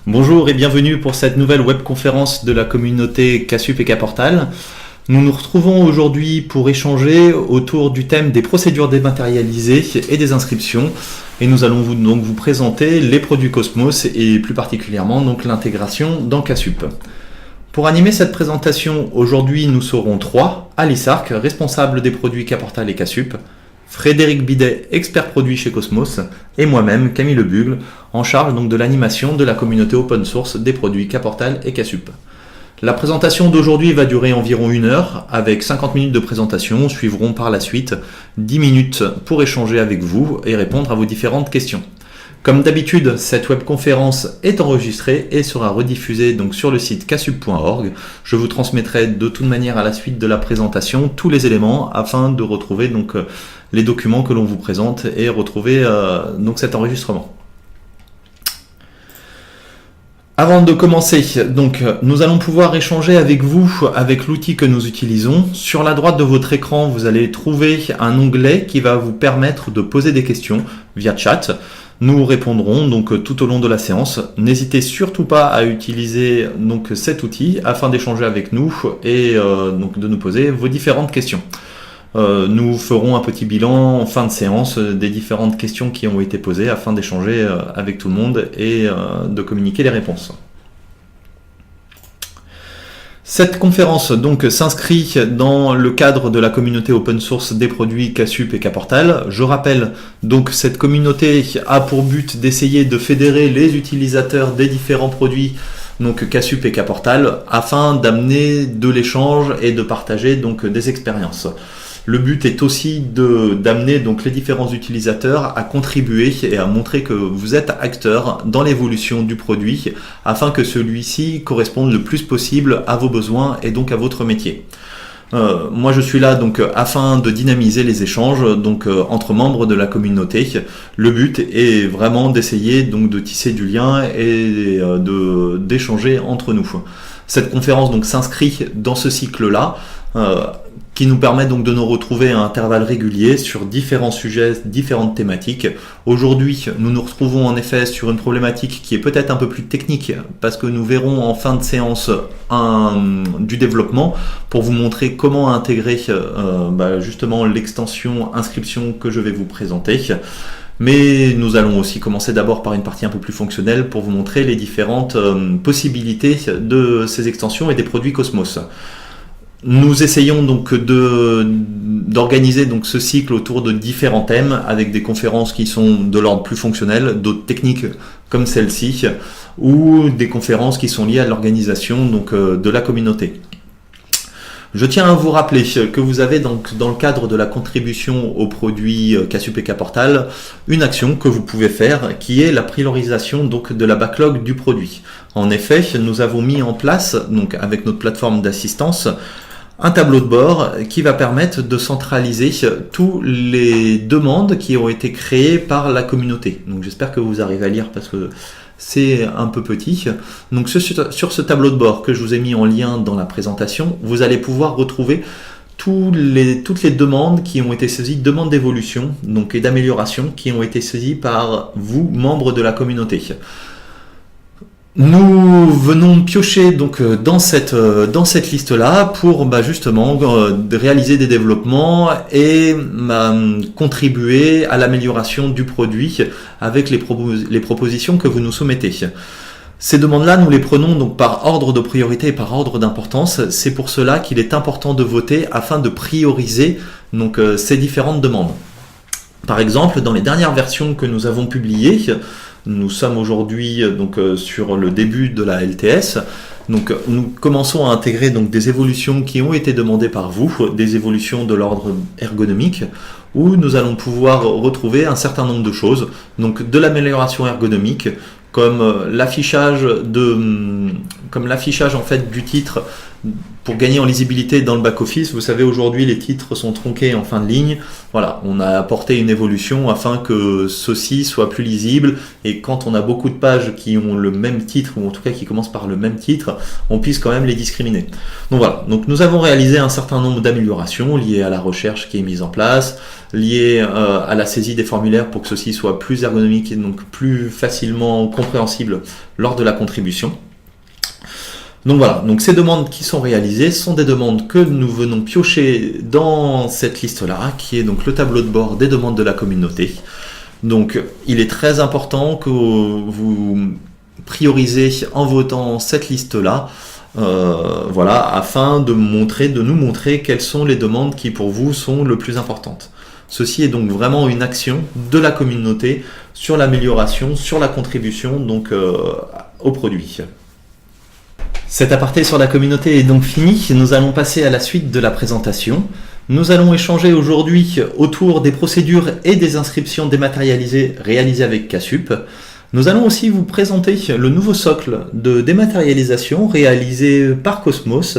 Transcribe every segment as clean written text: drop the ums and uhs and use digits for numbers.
Bonjour et bienvenue pour cette nouvelle webconférence de la communauté Casup et Caportal. Nous nous retrouvons aujourd'hui pour échanger autour du thème des procédures dématérialisées et des inscriptions. Et nous allons vous présenter les produits Cosmos et plus particulièrement donc l'intégration dans Casup. Pour animer cette présentation, aujourd'hui nous serons trois. Alice Arc, responsable des produits Caportal et Casup, Frédéric Bidet, expert produit chez Cosmos, et moi-même, Camille Lebugle, en charge donc de l'animation de la communauté open source des produits Caportal et Casup. La présentation d'aujourd'hui va durer environ 1 heure, avec 50 minutes de présentation, suivront par la suite 10 minutes pour échanger avec vous et répondre à vos différentes questions. Comme d'habitude, cette webconférence est enregistrée et sera rediffusée donc sur le site casup.org. Je vous transmettrai de toute manière à la suite de la présentation tous les éléments afin de retrouver donc les documents que l'on vous présente et retrouver donc cet enregistrement. Avant de commencer, donc, nous allons pouvoir échanger avec vous avec l'outil que nous utilisons. Sur la droite de votre écran, vous allez trouver un onglet qui va vous permettre de poser des questions via chat. Nous répondrons donc tout au long de la séance. N'hésitez surtout pas à utiliser donc cet outil afin d'échanger avec nous et donc de nous poser vos différentes questions. Nous ferons un petit bilan en fin de séance des différentes questions qui ont été posées afin d'échanger avec tout le monde et de communiquer les réponses. Cette conférence donc s'inscrit dans le cadre de la communauté open source des produits Casup et Caportal. Je rappelle donc cette communauté a pour but d'essayer de fédérer les utilisateurs des différents produits donc Casup et Caportal afin d'amener de l'échange et de partager donc des expériences. Le but est aussi d'amener donc les différents utilisateurs à contribuer et à montrer que vous êtes acteurs dans l'évolution du produit afin que celui-ci corresponde le plus possible à vos besoins et donc à votre métier. Moi je suis là donc afin de dynamiser les échanges donc entre membres de la communauté. Le but est vraiment d'essayer donc de tisser du lien et d'échanger entre nous. Cette conférence donc s'inscrit dans ce cycle-là. Qui nous permet donc de nous retrouver à intervalles réguliers sur différents sujets, différentes thématiques. Aujourd'hui, nous nous retrouvons en effet sur une problématique qui est peut-être un peu plus technique parce que nous verrons en fin de séance du développement pour vous montrer comment intégrer justement l'extension inscription que je vais vous présenter. Mais nous allons aussi commencer d'abord par une partie un peu plus fonctionnelle pour vous montrer les différentes possibilités de ces extensions et des produits Cosmos. Nous essayons donc d'organiser donc ce cycle autour de différents thèmes avec des conférences qui sont de l'ordre plus fonctionnel, d'autres techniques comme celle-ci, ou des conférences qui sont liées à l'organisation donc de la communauté. Je tiens à vous rappeler que vous avez donc dans le cadre de la contribution aux produits Casup et Caportal une action que vous pouvez faire qui est la priorisation donc de la backlog du produit. En effet, nous avons mis en place donc avec notre plateforme d'assistance un tableau de bord qui va permettre de centraliser toutes les demandes qui ont été créées par la communauté. Donc j'espère que vous arrivez à lire parce que c'est un peu petit. Donc sur ce tableau de bord que je vous ai mis en lien dans la présentation, vous allez pouvoir retrouver toutes les demandes qui ont été saisies, demandes d'évolution donc et d'amélioration qui ont été saisies par vous, membres de la communauté. Nous venons piocher donc dans cette liste-là pour justement réaliser des développements et contribuer à l'amélioration du produit avec les propositions que vous nous soumettez. Ces demandes-là, nous les prenons donc par ordre de priorité et par ordre d'importance. C'est pour cela qu'il est important de voter afin de prioriser donc ces différentes demandes. Par exemple, dans les dernières versions que nous avons publiées, nous sommes aujourd'hui donc sur le début de la LTS. Donc nous commençons à intégrer donc des évolutions qui ont été demandées par vous, des évolutions de l'ordre ergonomique, où nous allons pouvoir retrouver un certain nombre de choses, donc de l'amélioration ergonomique, comme l'affichage en fait du titre pour gagner en lisibilité dans le back-office. Vous savez, aujourd'hui, les titres sont tronqués en fin de ligne. Voilà, on a apporté une évolution afin que ceci soit plus lisible et quand on a beaucoup de pages qui ont le même titre, ou en tout cas qui commencent par le même titre, on puisse quand même les discriminer. Donc voilà, donc nous avons réalisé un certain nombre d'améliorations liées à la recherche qui est mise en place, liées à la saisie des formulaires pour que ceci soit plus ergonomique et donc plus facilement compréhensible lors de la contribution. Donc voilà, donc ces demandes qui sont réalisées sont des demandes que nous venons piocher dans cette liste-là, qui est donc le tableau de bord des demandes de la communauté. Donc il est très important que vous priorisez en votant cette liste-là, voilà, afin de nous montrer quelles sont les demandes qui pour vous sont le plus importantes. Ceci est donc vraiment une action de la communauté sur l'amélioration, sur la contribution donc au produit. Cet aparté sur la communauté est donc fini, nous allons passer à la suite de la présentation. Nous allons échanger aujourd'hui autour des procédures et des inscriptions dématérialisées réalisées avec Casup. Nous allons aussi vous présenter le nouveau socle de dématérialisation réalisé par Cosmos,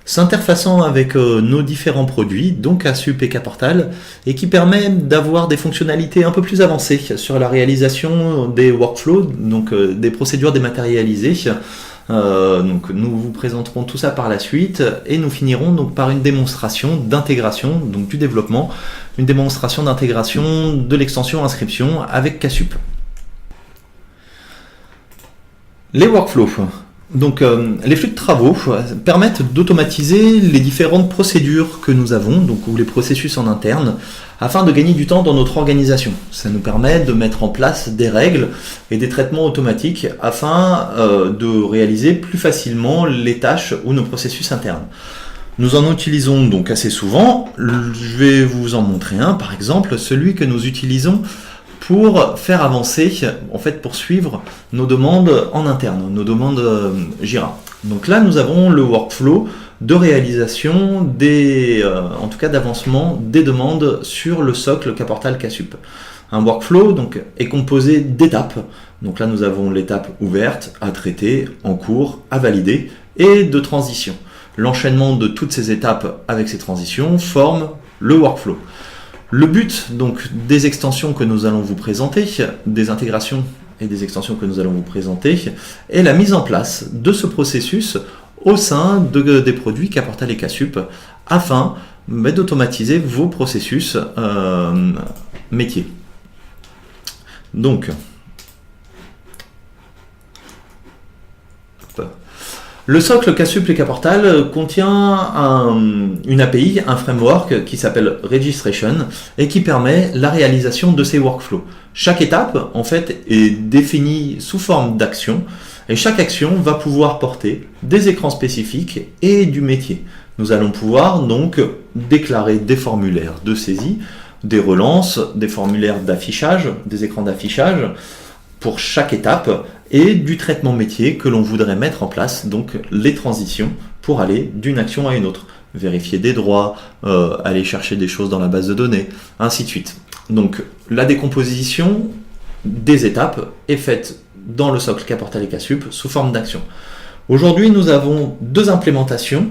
s'interfaçant avec nos différents produits, donc Casup et Caportal, et qui permet d'avoir des fonctionnalités un peu plus avancées sur la réalisation des workflows, donc des procédures dématérialisées. Donc nous vous présenterons tout ça par la suite et nous finirons donc par une démonstration d'intégration, donc du développement, une démonstration d'intégration de l'extension inscription avec Casup. Les workflows. Donc les flux de travaux permettent d'automatiser les différentes procédures que nous avons, donc ou les processus en interne, afin de gagner du temps dans notre organisation. Ça nous permet de mettre en place des règles et des traitements automatiques afin de réaliser plus facilement les tâches ou nos processus internes. Nous en utilisons donc assez souvent. Je vais vous en montrer un, par exemple, celui que nous utilisons pour faire avancer, en fait pour suivre nos demandes en interne, nos demandes Jira. Donc là nous avons le workflow de réalisation en tout cas d'avancement des demandes sur le socle Caportal Casup. Un workflow donc est composé d'étapes. Donc là nous avons l'étape ouverte, à traiter, en cours, à valider et de transition. L'enchaînement de toutes ces étapes avec ces transitions forme le workflow. Le but donc des extensions que nous allons vous présenter, des intégrations et des extensions que nous allons vous présenter, est la mise en place de ce processus au sein des produits Caportal et Casup afin d'automatiser vos processus métiers. Donc, le socle Casup et Caportal contient une API, un framework qui s'appelle Registration et qui permet la réalisation de ces workflows. Chaque étape, en fait, est définie sous forme d'action et chaque action va pouvoir porter des écrans spécifiques et du métier. Nous allons pouvoir donc déclarer des formulaires de saisie, des relances, des formulaires d'affichage, des écrans d'affichage pour chaque étape et du traitement métier que l'on voudrait mettre en place, donc les transitions pour aller d'une action à une autre. Vérifier des droits, aller chercher des choses dans la base de données, ainsi de suite. Donc la décomposition des étapes est faite dans le socle Caportal et Casup sous forme d'action. Aujourd'hui, nous avons deux implémentations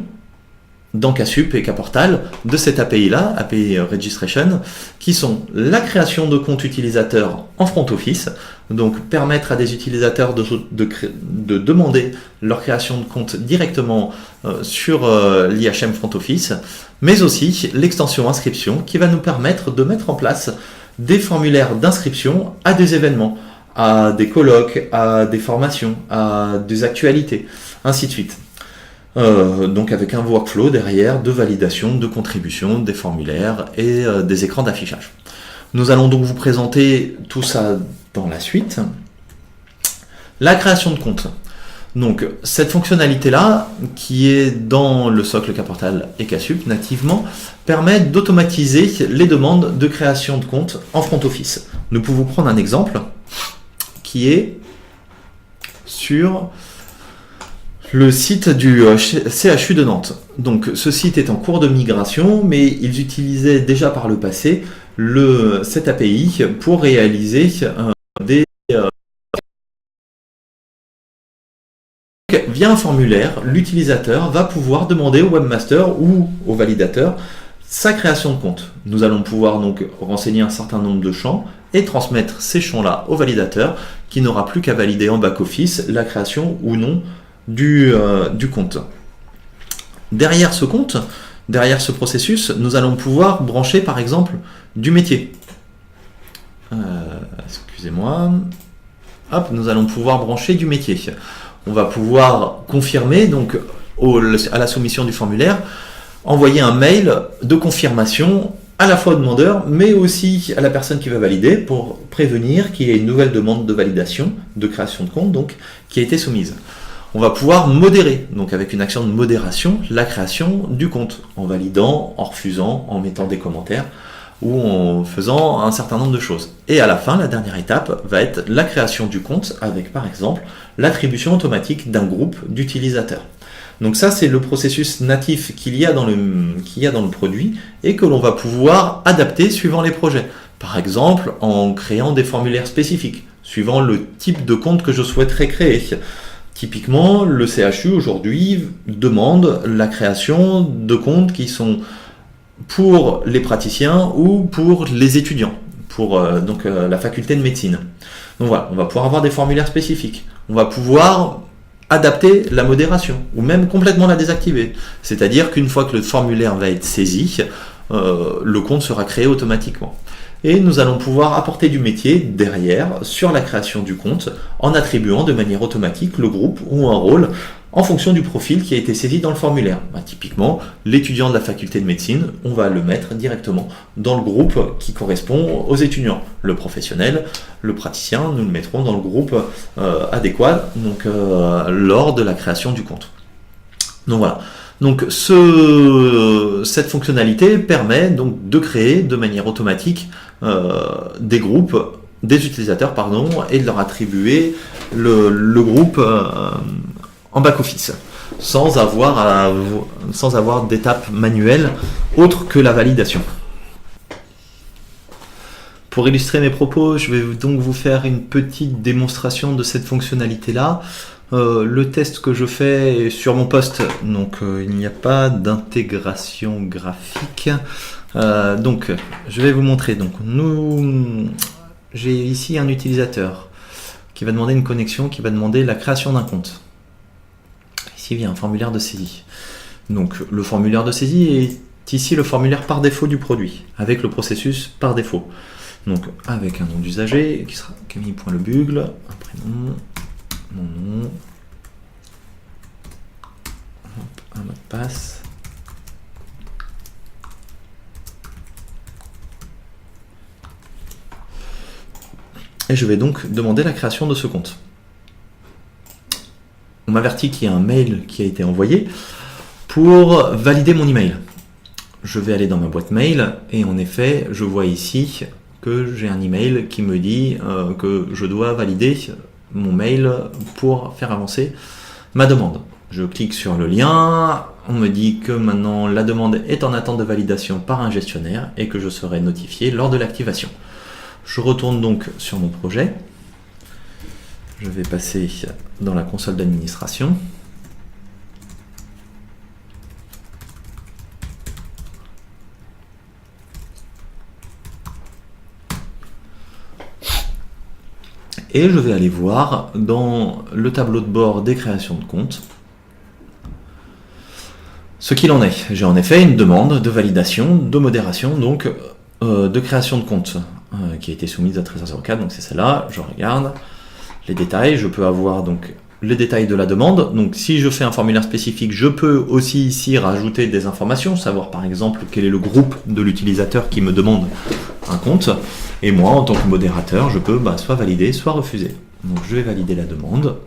dans Casup et Caportal de cette API-là, API Registration, qui sont la création de comptes utilisateurs en front office, donc permettre à des utilisateurs de demander leur création de compte directement sur l'IHM front office, mais aussi l'extension inscription qui va nous permettre de mettre en place des formulaires d'inscription à des événements, à des colloques, à des formations, à des actualités, ainsi de suite. Donc avec un workflow derrière de validation, de contribution, des formulaires et des écrans d'affichage. Nous allons donc vous présenter tout ça dans la suite. La création de compte. Donc cette fonctionnalité-là, qui est dans le socle Caportal et Casup nativement, permet d'automatiser les demandes de création de compte en front office. Nous pouvons prendre un exemple qui est sur le site du CHU de Nantes. Donc ce site est en cours de migration, mais ils utilisaient déjà par le passé cette API pour réaliser via un formulaire, l'utilisateur va pouvoir demander au webmaster ou au validateur sa création de compte. Nous allons pouvoir donc renseigner un certain nombre de champs et transmettre ces champs-là au validateur qui n'aura plus qu'à valider en back-office la création ou non du compte. Derrière ce compte, derrière ce processus, nous allons pouvoir brancher par exemple du métier. Excusez-moi. Hop, nous allons pouvoir brancher du métier. On va pouvoir confirmer donc à la soumission du formulaire, envoyer un mail de confirmation à la fois au demandeur, mais aussi à la personne qui va valider pour prévenir qu'il y ait une nouvelle demande de validation, de création de compte, donc, qui a été soumise. On va pouvoir modérer, donc avec une action de modération, la création du compte, en validant, en refusant, en mettant des commentaires, ou en faisant un certain nombre de choses. Et à la fin, la dernière étape va être la création du compte avec, par exemple, l'attribution automatique d'un groupe d'utilisateurs. Donc ça, c'est le processus natif qu'il y a dans le produit et que l'on va pouvoir adapter suivant les projets. Par exemple, en créant des formulaires spécifiques, suivant le type de compte que je souhaiterais créer. Typiquement, le CHU aujourd'hui demande la création de comptes qui sont pour les praticiens ou pour les étudiants, pour la faculté de médecine. Donc voilà, on va pouvoir avoir des formulaires spécifiques. On va pouvoir adapter la modération, ou même complètement la désactiver. C'est-à-dire qu'une fois que le formulaire va être saisi, le compte sera créé automatiquement. Et nous allons pouvoir apporter du métier derrière sur la création du compte en attribuant de manière automatique le groupe ou un rôle en fonction du profil qui a été saisi dans le formulaire. Typiquement, l'étudiant de la faculté de médecine, on va le mettre directement dans le groupe qui correspond aux étudiants. Le professionnel, le praticien, nous le mettrons dans le groupe adéquat donc, lors de la création du compte. Donc voilà. Donc cette fonctionnalité permet donc de créer de manière automatique des groupes, des utilisateurs et de leur attribuer le groupe en back-office, sans avoir d'étape manuelle autre que la validation. Pour illustrer mes propos, je vais donc vous faire une petite démonstration de cette fonctionnalité-là. Le test que je fais est sur mon poste, donc il n'y a pas d'intégration graphique. Donc je vais vous montrer. Donc j'ai ici un utilisateur qui va demander une connexion, qui va demander la création d'un compte. Ici il y a un formulaire de saisie. Donc le formulaire de saisie est ici le formulaire par défaut du produit, avec le processus par défaut. Donc avec un nom d'usager qui sera Camille.lebugle, un prénom, mon nom, un mot de passe. Et je vais donc demander la création de ce compte. On m'avertit qu'il y a un mail qui a été envoyé pour valider mon email. Je vais aller dans ma boîte mail et en effet, je vois ici que j'ai un email qui me dit que je dois valider mon mail pour faire avancer ma demande. Je clique sur le lien, on me dit que maintenant la demande est en attente de validation par un gestionnaire et que je serai notifié lors de l'activation. Je retourne donc sur mon projet. Je vais passer dans la console d'administration. Et je vais aller voir dans le tableau de bord des créations de compte ce qu'il en est. J'ai en effet une demande de validation, de modération, donc de création de compte qui a été soumise à Trésor 04, donc c'est celle-là. Je regarde les détails, je peux avoir donc les détails de la demande. Donc si je fais un formulaire spécifique, je peux aussi ici rajouter des informations, savoir par exemple quel est le groupe de l'utilisateur qui me demande un compte. Et moi, en tant que modérateur, je peux soit valider, soit refuser. Donc je vais valider la demande.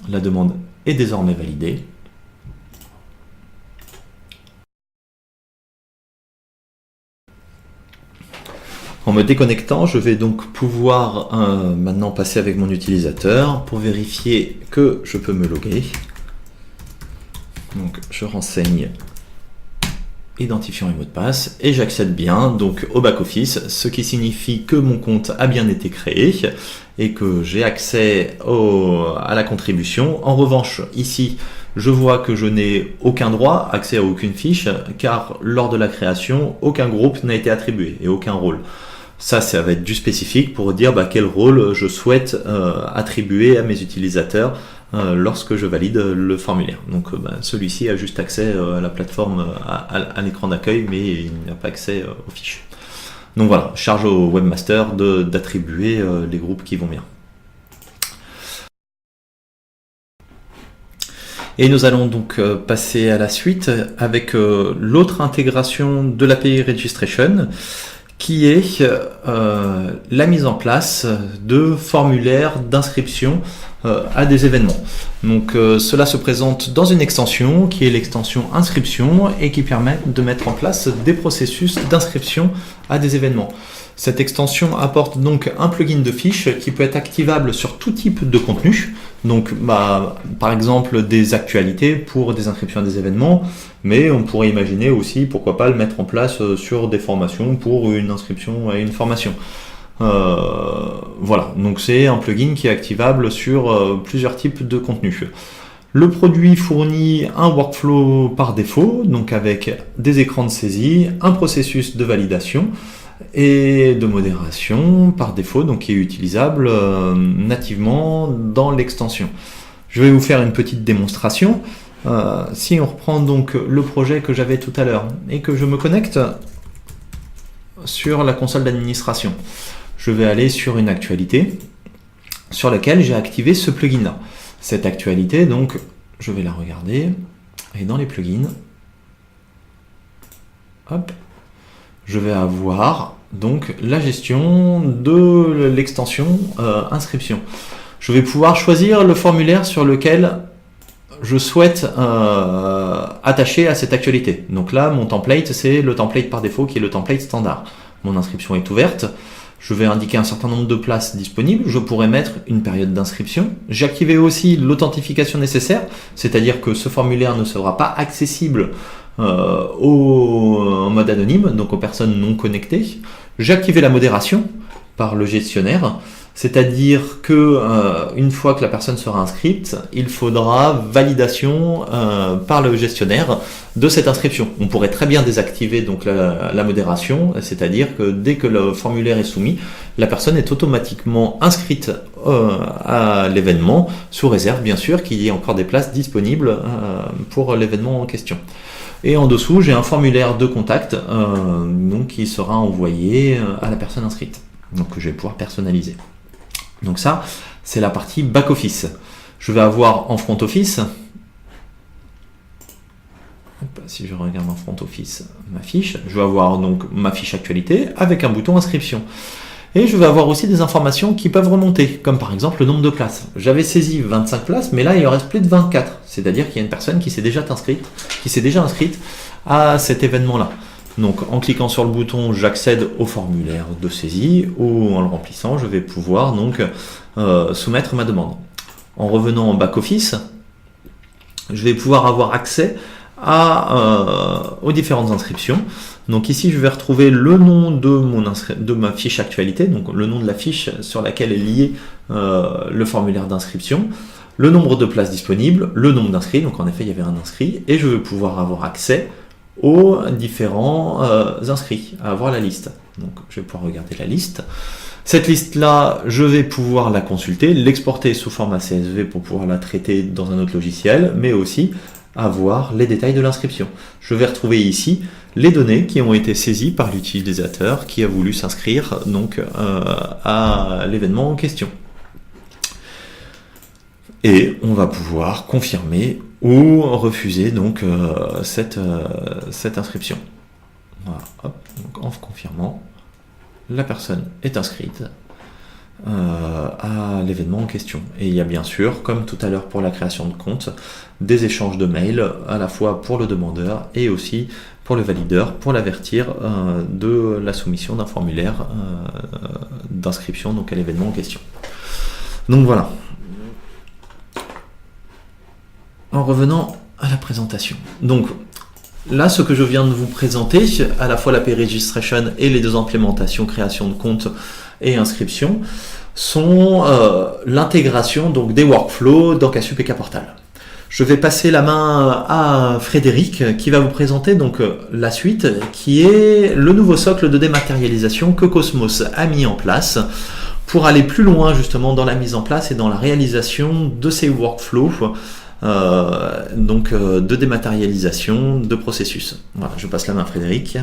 La demande est désormais validée. En me déconnectant, je vais donc pouvoir maintenant passer avec mon utilisateur pour vérifier que je peux me loguer. Donc je renseigne identifiant et mot de passe et j'accède bien donc au back-office, ce qui signifie que mon compte a bien été créé et que j'ai accès à la contribution. En revanche, ici, je vois que je n'ai aucun droit, accès à aucune fiche, car lors de la création, aucun groupe n'a été attribué et aucun rôle. Ça va être du spécifique pour dire quel rôle je souhaite attribuer à mes utilisateurs lorsque je valide le formulaire. Donc celui-ci a juste accès à la plateforme, à l'écran d'accueil, mais il n'a pas accès aux fiches. Donc voilà, charge au webmaster d'attribuer les groupes qui vont bien. Et nous allons donc passer à la suite avec l'autre intégration de l'API Registration, qui est la mise en place de formulaires d'inscription à des événements. Donc cela se présente dans une extension qui est l'extension inscription et qui permet de mettre en place des processus d'inscription à des événements. Cette extension apporte donc un plugin de fiche qui peut être activable sur tout type de contenu. Donc par exemple des actualités pour des inscriptions à des événements, mais on pourrait imaginer aussi pourquoi pas le mettre en place sur des formations pour une inscription à une formation. Voilà, donc c'est un plugin qui est activable sur plusieurs types de contenus. Le produit fournit un workflow par défaut, donc avec des écrans de saisie, un processus de validation et de modération par défaut, donc qui est utilisable nativement dans l'extension. Je vais vous faire une petite démonstration. Si on reprend donc le projet que j'avais tout à l'heure et que je me connecte sur la console d'administration, je vais aller sur une actualité sur laquelle j'ai activé ce plugin-là. Cette actualité, donc, je vais la regarder, et dans les plugins, hop, je vais avoir donc la gestion de l'extension inscription. Je vais pouvoir choisir le formulaire sur lequel je souhaite attacher à cette actualité. Donc là, mon template, c'est le template par défaut qui est le template standard. Mon inscription est ouverte. Je vais indiquer un certain nombre de places disponibles. Je pourrais mettre une période d'inscription. J'ai activé aussi l'authentification nécessaire, c'est-à-dire que ce formulaire ne sera pas accessible en mode anonyme, donc aux personnes non connectées. J'ai activé la modération par le gestionnaire, c'est-à-dire que une fois que la personne sera inscrite, il faudra validation par le gestionnaire de cette inscription. On pourrait très bien désactiver donc la modération, c'est-à-dire que dès que le formulaire est soumis, la personne est automatiquement inscrite à l'événement, sous réserve bien sûr qu'il y ait encore des places disponibles pour l'événement en question. Et en dessous, j'ai un formulaire de contact donc qui sera envoyé à la personne inscrite, donc que je vais pouvoir personnaliser. Donc ça, c'est la partie back-office. Je vais avoir en front-office, si je regarde en front-office ma fiche, je vais avoir donc ma fiche actualité avec un bouton inscription. Et je vais avoir aussi des informations qui peuvent remonter, comme par exemple le nombre de places. J'avais saisi 25 places, mais là il en reste plus de 24. C'est-à-dire qu'il y a une personne qui s'est déjà inscrite à cet événement-là. Donc en cliquant sur le bouton, j'accède au formulaire de saisie ou en le remplissant, je vais pouvoir donc soumettre ma demande. En revenant en back-office, je vais pouvoir avoir accès aux différentes inscriptions. Donc ici, je vais retrouver le nom de ma fiche actualité, donc le nom de la fiche sur laquelle est lié le formulaire d'inscription, le nombre de places disponibles, le nombre d'inscrits, donc en effet, il y avait un inscrit, et je vais pouvoir avoir accès aux différents inscrits, à avoir la liste. Donc je vais pouvoir regarder la liste. Cette liste-là, je vais pouvoir la consulter, l'exporter sous format CSV pour pouvoir la traiter dans un autre logiciel, mais aussi avoir les détails de l'inscription. Je vais retrouver ici les données qui ont été saisies par l'utilisateur qui a voulu s'inscrire donc à l'événement en question. Et on va pouvoir confirmer ou refuser donc cette inscription. Voilà, hop, donc en confirmant, la personne est inscrite à l'événement en question. Et il y a bien sûr, comme tout à l'heure pour la création de compte, des échanges de mails à la fois pour le demandeur et aussi pour le valideur pour l'avertir de la soumission d'un formulaire d'inscription donc à l'événement en question. Donc voilà. En revenant à la présentation. Donc là, ce que je viens de vous présenter, à la fois l'API Registration et les deux implémentations création de compte et inscription, sont l'intégration donc des workflows dans Casup et Kportal. Je vais passer la main à Frédéric qui va vous présenter donc la suite qui est le nouveau socle de dématérialisation que Cosmos a mis en place pour aller plus loin justement dans la mise en place et dans la réalisation de ces workflows de dématérialisation de processus. Voilà, je passe la main à Frédéric.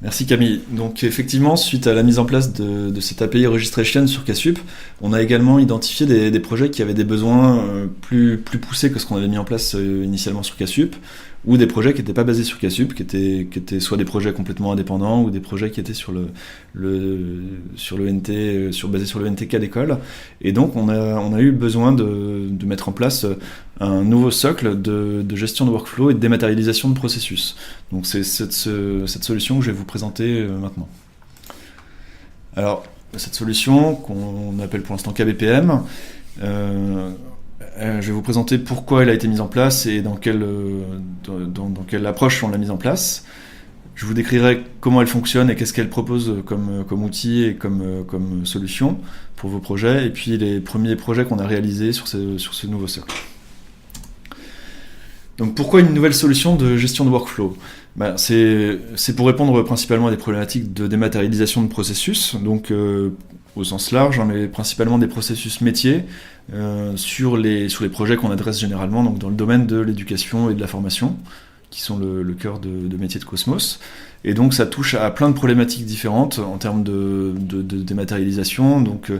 Merci Camille. Donc effectivement, suite à la mise en place de cette API Registration sur Casup, on a également identifié des projets qui avaient des besoins plus poussés que ce qu'on avait mis en place initialement sur Casup, ou des projets qui n'étaient pas basés sur Casup, qui étaient soit des projets complètement indépendants, ou des projets qui étaient basés sur le NTK d'école. Et donc on a eu besoin de mettre en place un nouveau socle de gestion de workflow et de dématérialisation de processus. Donc c'est cette solution que je vais vous présenter maintenant. Alors, cette solution, qu'on appelle pour l'instant KBPM, je vais vous présenter pourquoi elle a été mise en place et dans quelle approche on l'a mise en place. Je vous décrirai comment elle fonctionne et qu'est-ce qu'elle propose comme outil et comme solution pour vos projets, et puis les premiers projets qu'on a réalisés sur ce nouveau socle. Donc pourquoi une nouvelle solution de gestion de workflow ? C'est pour répondre principalement à des problématiques de dématérialisation de processus, donc au sens large, mais principalement des processus métiers sur les projets qu'on adresse généralement, donc dans le domaine de l'éducation et de la formation, qui sont le cœur de métier de Cosmos. Et donc ça touche à plein de problématiques différentes en termes de dématérialisation, donc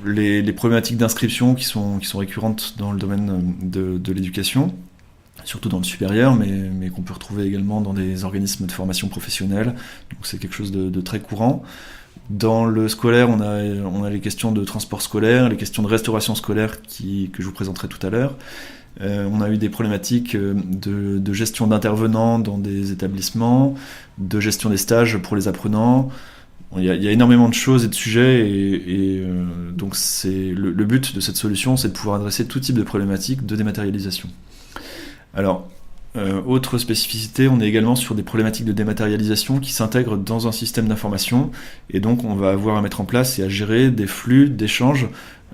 les problématiques d'inscription qui sont récurrentes dans le domaine de l'éducation, surtout dans le supérieur, mais qu'on peut retrouver également dans des organismes de formation professionnelle. Donc c'est quelque chose de très courant. Dans le scolaire, on a les questions de transport scolaire, les questions de restauration scolaire que je vous présenterai tout à l'heure. On a eu des problématiques de gestion d'intervenants dans des établissements, de gestion des stages pour les apprenants. Il y a énormément de choses et de sujets, et donc le but de cette solution, c'est de pouvoir adresser tout type de problématiques de dématérialisation. Alors, autre spécificité, on est également sur des problématiques de dématérialisation qui s'intègrent dans un système d'information, et donc on va avoir à mettre en place et à gérer des flux d'échanges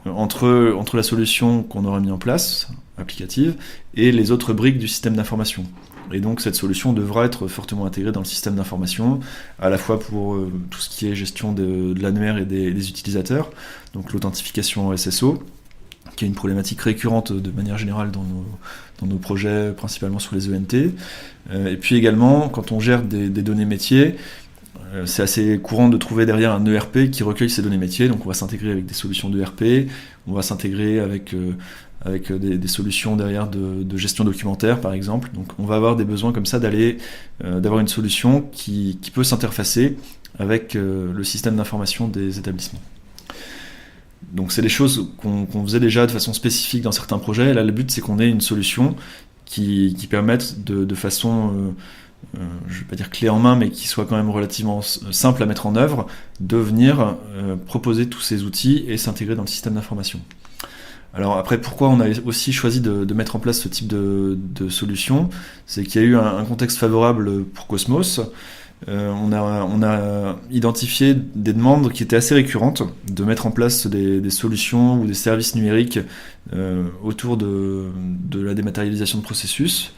entre la solution qu'on aura mis en place, applicative, et les autres briques du système d'information. Et donc cette solution devra être fortement intégrée dans le système d'information, à la fois pour tout ce qui est gestion de l'annuaire et des utilisateurs, donc l'authentification en SSO, qui est une problématique récurrente de manière générale dans nos projets, principalement sur les ENT. Et puis également, quand on gère des données métiers, c'est assez courant de trouver derrière un ERP qui recueille ces données métiers, donc on va s'intégrer avec des solutions d'ERP, on va s'intégrer avec des solutions derrière de gestion documentaire par exemple. Donc on va avoir des besoins comme ça d'avoir une solution qui peut s'interfacer avec le système d'information des établissements. Donc c'est des choses qu'on faisait déjà de façon spécifique dans certains projets, et là le but c'est qu'on ait une solution qui permette de façon, je ne vais pas dire clé en main, mais qui soit quand même relativement simple à mettre en œuvre, de venir proposer tous ces outils et s'intégrer dans le système d'information. Alors après, pourquoi on a aussi choisi de mettre en place ce type de solution ? C'est qu'il y a eu un contexte favorable pour Cosmos. On a identifié des demandes qui étaient assez récurrentes de mettre en place des solutions ou des services numériques autour de la dématérialisation de processus.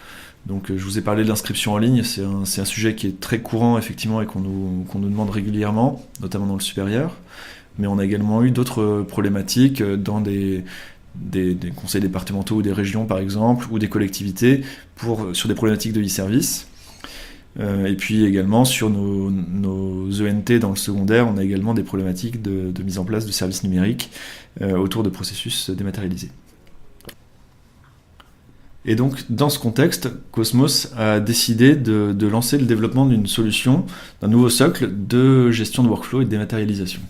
Donc je vous ai parlé de l'inscription en ligne, c'est un sujet qui est très courant effectivement et qu'on nous demande régulièrement, notamment dans le supérieur. Mais on a également eu d'autres problématiques dans des conseils départementaux ou des régions par exemple, ou des collectivités sur des problématiques de e-service. Et puis également sur nos ENT dans le secondaire, on a également des problématiques de mise en place de services numériques autour de processus dématérialisés. Et donc dans ce contexte, Cosmos a décidé de lancer le développement d'une solution, d'un nouveau socle de gestion de workflow et de dématérialisation.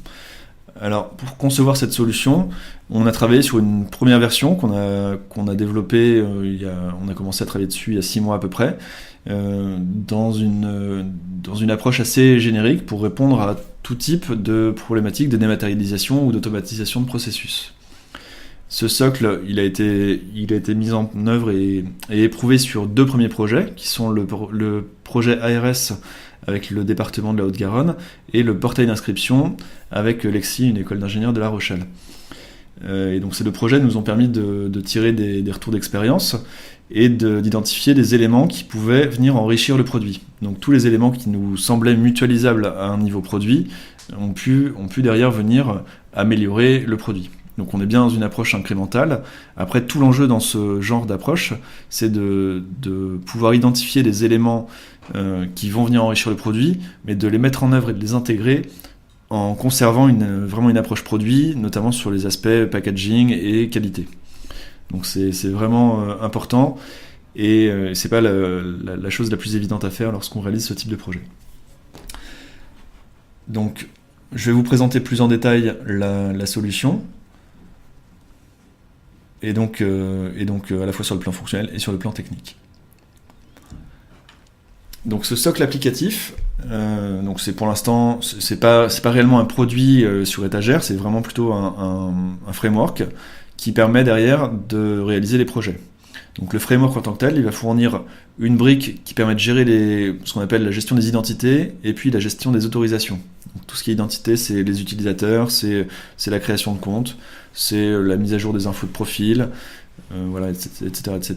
Alors pour concevoir cette solution, on a travaillé sur une première version qu'on a développée, on a commencé à travailler dessus il y a 6 mois à peu près, dans une approche assez générique pour répondre à tout type de problématiques de dématérialisation ou d'automatisation de processus. Ce socle, il a été mis en œuvre et éprouvé sur 2 premiers projets, qui sont le projet ARS avec le département de la Haute-Garonne et le portail d'inscription avec l'EXI, une école d'ingénieurs de La Rochelle. Et donc ces 2 projets nous ont permis de tirer des retours d'expérience et d'identifier des éléments qui pouvaient venir enrichir le produit. Donc tous les éléments qui nous semblaient mutualisables à un niveau produit ont pu derrière venir améliorer le produit. Donc on est bien dans une approche incrémentale. Après, tout l'enjeu dans ce genre d'approche, c'est de pouvoir identifier des éléments qui vont venir enrichir le produit, mais de les mettre en œuvre et de les intégrer en conservant vraiment une approche produit, notamment sur les aspects packaging et qualité. Donc c'est vraiment important, et c'est pas la chose la plus évidente à faire lorsqu'on réalise ce type de projet. Donc je vais vous présenter plus en détail la solution, et donc à la fois sur le plan fonctionnel et sur le plan technique. Donc ce socle applicatif, donc c'est pour l'instant, c'est pas réellement un produit sur étagère, c'est vraiment plutôt un framework qui permet derrière de réaliser les projets. Donc le framework en tant que tel, il va fournir une brique qui permet de gérer ce qu'on appelle la gestion des identités et puis la gestion des autorisations. Donc, tout ce qui est identité, c'est les utilisateurs, c'est la création de compte, c'est la mise à jour des infos de profil, voilà, etc.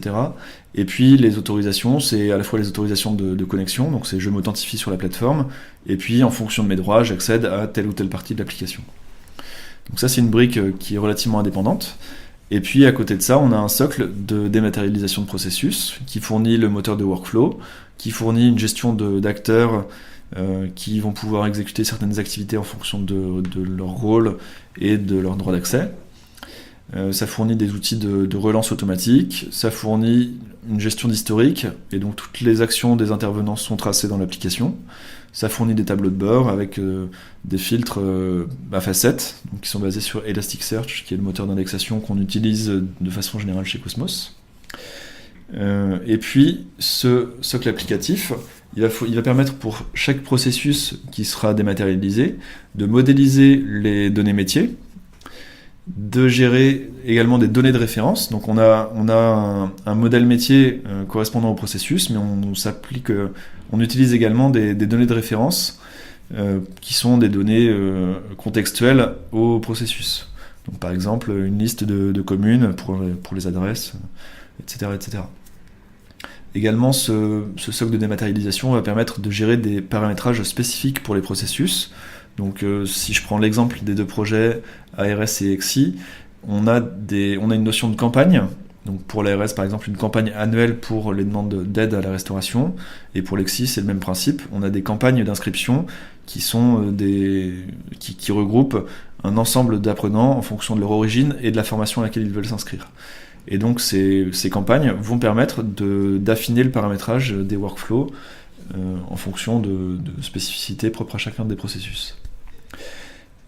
Et puis les autorisations, c'est à la fois les autorisations de connexion, donc c'est je m'authentifie sur la plateforme, et puis en fonction de mes droits, j'accède à telle ou telle partie de l'application. Donc ça, c'est une brique qui est relativement indépendante. Et puis à côté de ça, on a un socle de dématérialisation de processus qui fournit le moteur de workflow, qui fournit une gestion d'acteurs qui vont pouvoir exécuter certaines activités en fonction de leur rôle et de leur droit d'accès. Ça fournit des outils de relance automatique, ça fournit une gestion d'historique, et donc toutes les actions des intervenants sont tracées dans l'application. Ça fournit des tableaux de bord avec des filtres à facettes, donc qui sont basés sur Elasticsearch, qui est le moteur d'indexation qu'on utilise de façon générale chez Cosmos. Et puis, ce socle applicatif, il va permettre pour chaque processus qui sera dématérialisé de modéliser les données métiers, de gérer également des données de référence. Donc on a un modèle métier correspondant au processus, mais on utilise également des données de référence qui sont des données contextuelles au processus. Donc par exemple une liste de communes pour les adresses, etc. Également, ce socle de dématérialisation va permettre de gérer des paramétrages spécifiques pour les processus. Donc si je prends l'exemple des 2 projets ARS et EXI, on a une notion de campagne. Donc pour l'ARS par exemple, une campagne annuelle pour les demandes d'aide à la restauration, et pour l'EXI c'est le même principe. On a des campagnes d'inscription qui sont qui regroupent un ensemble d'apprenants en fonction de leur origine et de la formation à laquelle ils veulent s'inscrire. Et donc ces campagnes vont permettre d'affiner le paramétrage des workflows en fonction de spécificités propres à chacun des processus.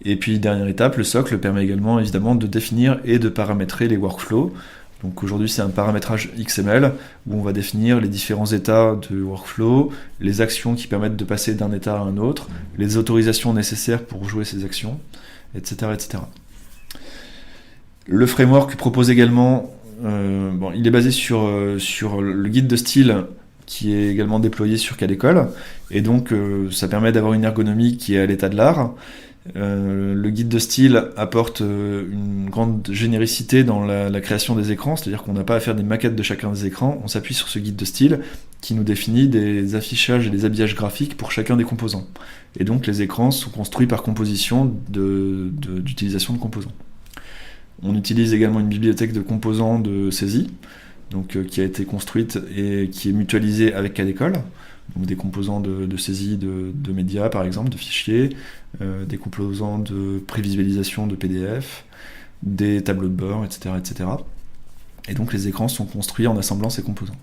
Et puis dernière étape, le socle permet également évidemment de définir et de paramétrer les workflows. Donc aujourd'hui c'est un paramétrage XML où on va définir les différents états de workflow, les actions qui permettent de passer d'un état à un autre, les autorisations nécessaires pour jouer ces actions, etc. Le framework propose également, il est basé sur le guide de style qui est également déployé sur Cadécole, et donc ça permet d'avoir une ergonomie qui est à l'état de l'art. Le guide de style apporte une grande généricité dans la création des écrans, c'est-à-dire qu'on n'a pas à faire des maquettes de chacun des écrans, on s'appuie sur ce guide de style qui nous définit des affichages et des habillages graphiques pour chacun des composants. Et donc les écrans sont construits par composition d'utilisation de composants. On utilise également une bibliothèque de composants de saisie, donc qui a été construite et qui est mutualisée avec Cadécole. Donc des composants de saisie de médias par exemple, de fichiers, des composants de prévisualisation de PDF, des tableaux de bord, etc. Et donc les écrans sont construits en assemblant ces composants.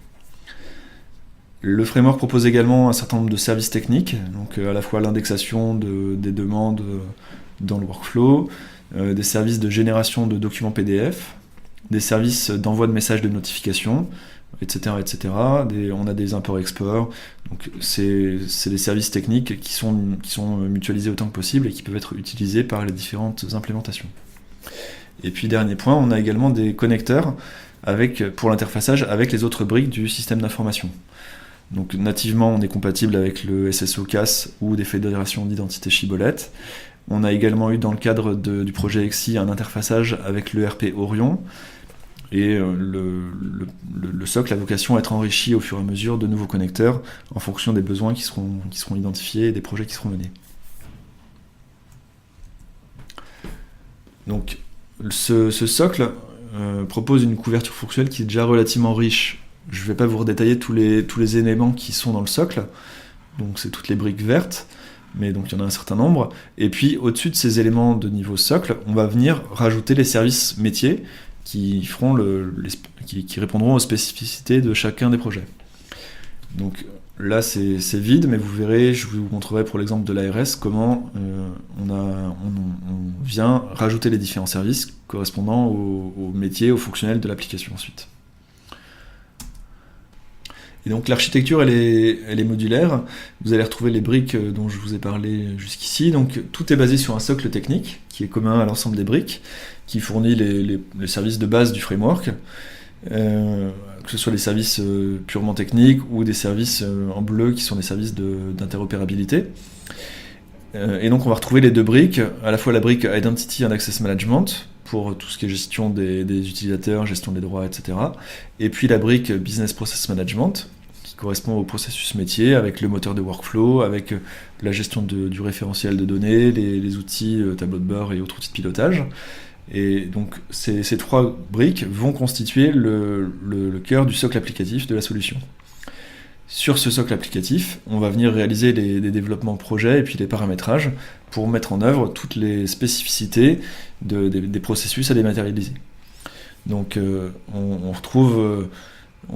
Le framework propose également un certain nombre de services techniques, donc à la fois l'indexation des demandes dans le workflow, des services de génération de documents PDF, des services d'envoi de messages de notification, etc. On a des imports-exports, donc c'est des services techniques qui sont mutualisés autant que possible et qui peuvent être utilisés par les différentes implémentations. Et puis dernier point, on a également des connecteurs pour l'interfaçage avec les autres briques du système d'information. Donc nativement, on est compatible avec le SSO CAS ou des fédérations d'identité Shibboleth. On a également eu dans le cadre du projet EXI un interfaçage avec le RP Orion. Et le socle a vocation à être enrichi au fur et à mesure de nouveaux connecteurs en fonction des besoins qui seront identifiés et des projets qui seront menés. Donc ce socle propose une couverture fonctionnelle qui est déjà relativement riche. Je ne vais pas vous redétailler tous les éléments qui sont dans le socle, donc c'est toutes les briques vertes, mais donc il y en a un certain nombre. Et puis au-dessus de ces éléments de niveau socle, on va venir rajouter les services métiers qui répondront aux spécificités de chacun des projets. Donc là c'est vide, mais vous verrez, je vous montrerai pour l'exemple de l'ARS comment on vient rajouter les différents services correspondant aux métiers, aux fonctionnels de l'application ensuite. Et donc l'architecture elle est modulaire. Vous allez retrouver les briques dont je vous ai parlé jusqu'ici. Donc tout est basé sur un socle technique qui est commun à l'ensemble des briques, qui fournit les services de base du framework, que ce soit des services purement techniques ou des services en bleu qui sont des services d'interopérabilité. Et donc on va retrouver les deux briques, à la fois la brique Identity and Access Management pour tout ce qui est gestion des utilisateurs, gestion des droits, etc. Et puis la brique Business Process Management qui correspond au processus métier avec le moteur de workflow, avec la gestion du référentiel de données, les outils tableau de bord et autres outils de pilotage. Et donc ces trois briques vont constituer le cœur du socle applicatif de la solution. Sur ce socle applicatif, on va venir réaliser les développements projets et puis les paramétrages pour mettre en œuvre toutes les spécificités des processus à dématérialiser. Donc on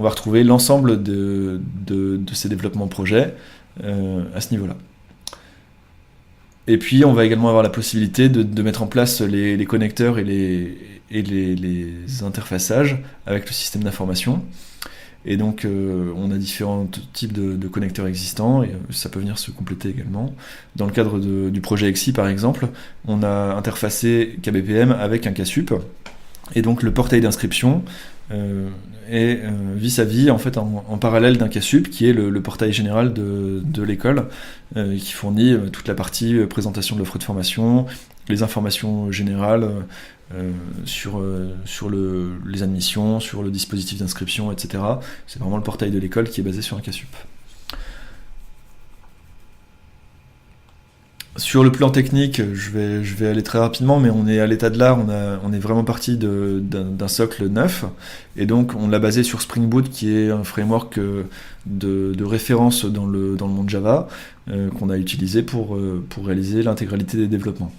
va retrouver l'ensemble de ces développements projets à ce niveau-là. Et puis on va également avoir la possibilité de mettre en place les connecteurs et les interfaçages avec le système d'information. Et donc on a différents types de connecteurs existants et ça peut venir se compléter également. Dans le cadre du projet EXI par exemple, on a interfacé KBPM avec un KSUP et donc le portail d'inscription est vis-à-vis en fait en parallèle d'un KSUP qui est le portail général de l'école qui fournit toute la partie présentation de l'offre de formation, les informations générales sur les admissions, sur le dispositif d'inscription, etc. C'est vraiment le portail de l'école qui est basé sur un KSUP. Sur le plan technique, je vais aller très rapidement, mais on est à l'état de l'art, on est vraiment parti d'un socle neuf, et donc on l'a basé sur Spring Boot, qui est un framework de référence dans le monde Java, qu'on a utilisé pour réaliser l'intégralité des développements.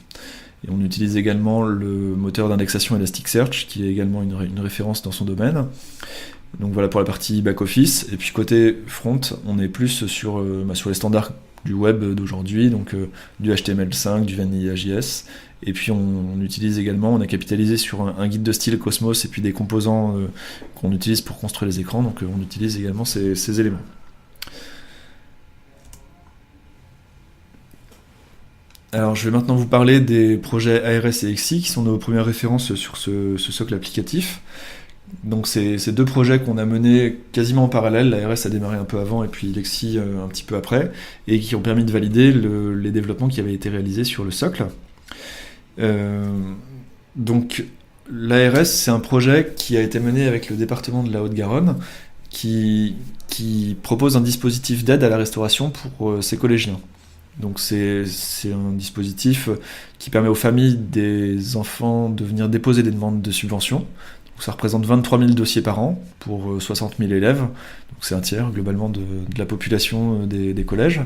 Et on utilise également le moteur d'indexation Elasticsearch, qui est également une référence dans son domaine. Donc voilà pour la partie back-office. Et puis côté front, on est plus sur les standards du web d'aujourd'hui, donc du HTML5, du Vanilla.js. Et puis on a capitalisé sur un guide de style Cosmos et puis des composants qu'on utilise pour construire les écrans. Donc on utilise également ces éléments. Alors je vais maintenant vous parler des projets ARS et EXI qui sont nos premières références sur ce socle applicatif. Donc c'est deux projets qu'on a menés quasiment en parallèle. L'ARS a démarré un peu avant et puis l'EXI un petit peu après, et qui ont permis de valider les développements qui avaient été réalisés sur le socle. Donc l'ARS, c'est un projet qui a été mené avec le département de la Haute-Garonne qui propose un dispositif d'aide à la restauration pour ses collégiens. Donc c'est un dispositif qui permet aux familles des enfants de venir déposer des demandes de subvention. Donc ça représente 23 000 dossiers par an pour 60 000 élèves. Donc c'est un tiers globalement de la population des collèges.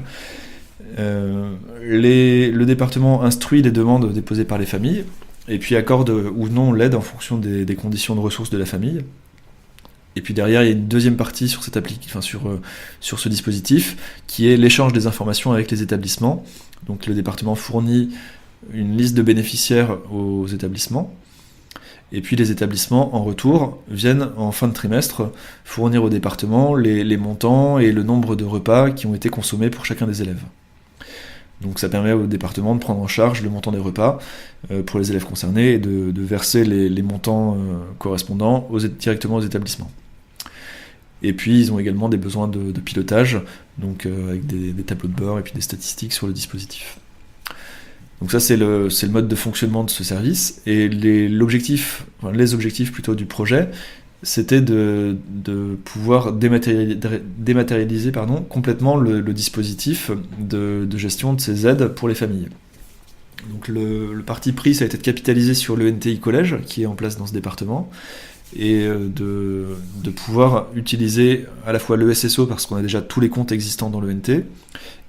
Le département instruit les demandes déposées par les familles et puis accorde ou non l'aide en fonction des conditions de ressources de la famille. Et puis derrière, il y a une deuxième partie sur sur ce dispositif, qui est l'échange des informations avec les établissements. Donc le département fournit une liste de bénéficiaires aux établissements, et puis les établissements, en retour, viennent en fin de trimestre fournir au département les montants et le nombre de repas qui ont été consommés pour chacun des élèves. Donc ça permet au département de prendre en charge le montant des repas pour les élèves concernés et de verser les montants correspondants directement aux établissements. Et puis ils ont également des besoins de pilotage, donc avec des tableaux de bord et puis des statistiques sur le dispositif. Donc ça c'est le mode de fonctionnement de ce service, et les objectifs plutôt du projet, c'était de pouvoir dématérialiser complètement le dispositif de gestion de ces aides pour les familles. Donc le parti pris, ça a été de capitaliser sur le NTI Collège, qui est en place dans ce département, et de pouvoir utiliser à la fois le SSO, parce qu'on a déjà tous les comptes existants dans le NT,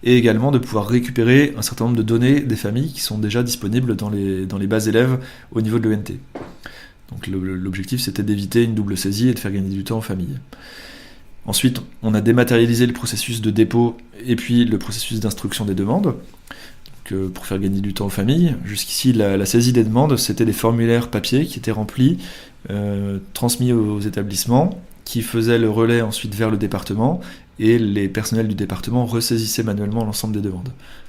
et également de pouvoir récupérer un certain nombre de données des familles qui sont déjà disponibles dans les bases élèves au niveau de l'ENT. Donc l'objectif, c'était d'éviter une double saisie et de faire gagner du temps aux familles. Ensuite, on a dématérialisé le processus de dépôt et puis le processus d'instruction des demandes, donc, pour faire gagner du temps aux familles. Jusqu'ici, la saisie des demandes, c'était des formulaires papier qui étaient remplis, transmis aux établissements, qui faisaient le relais ensuite vers le département, et les personnels du département ressaisissaient manuellement l'ensemble des demandes.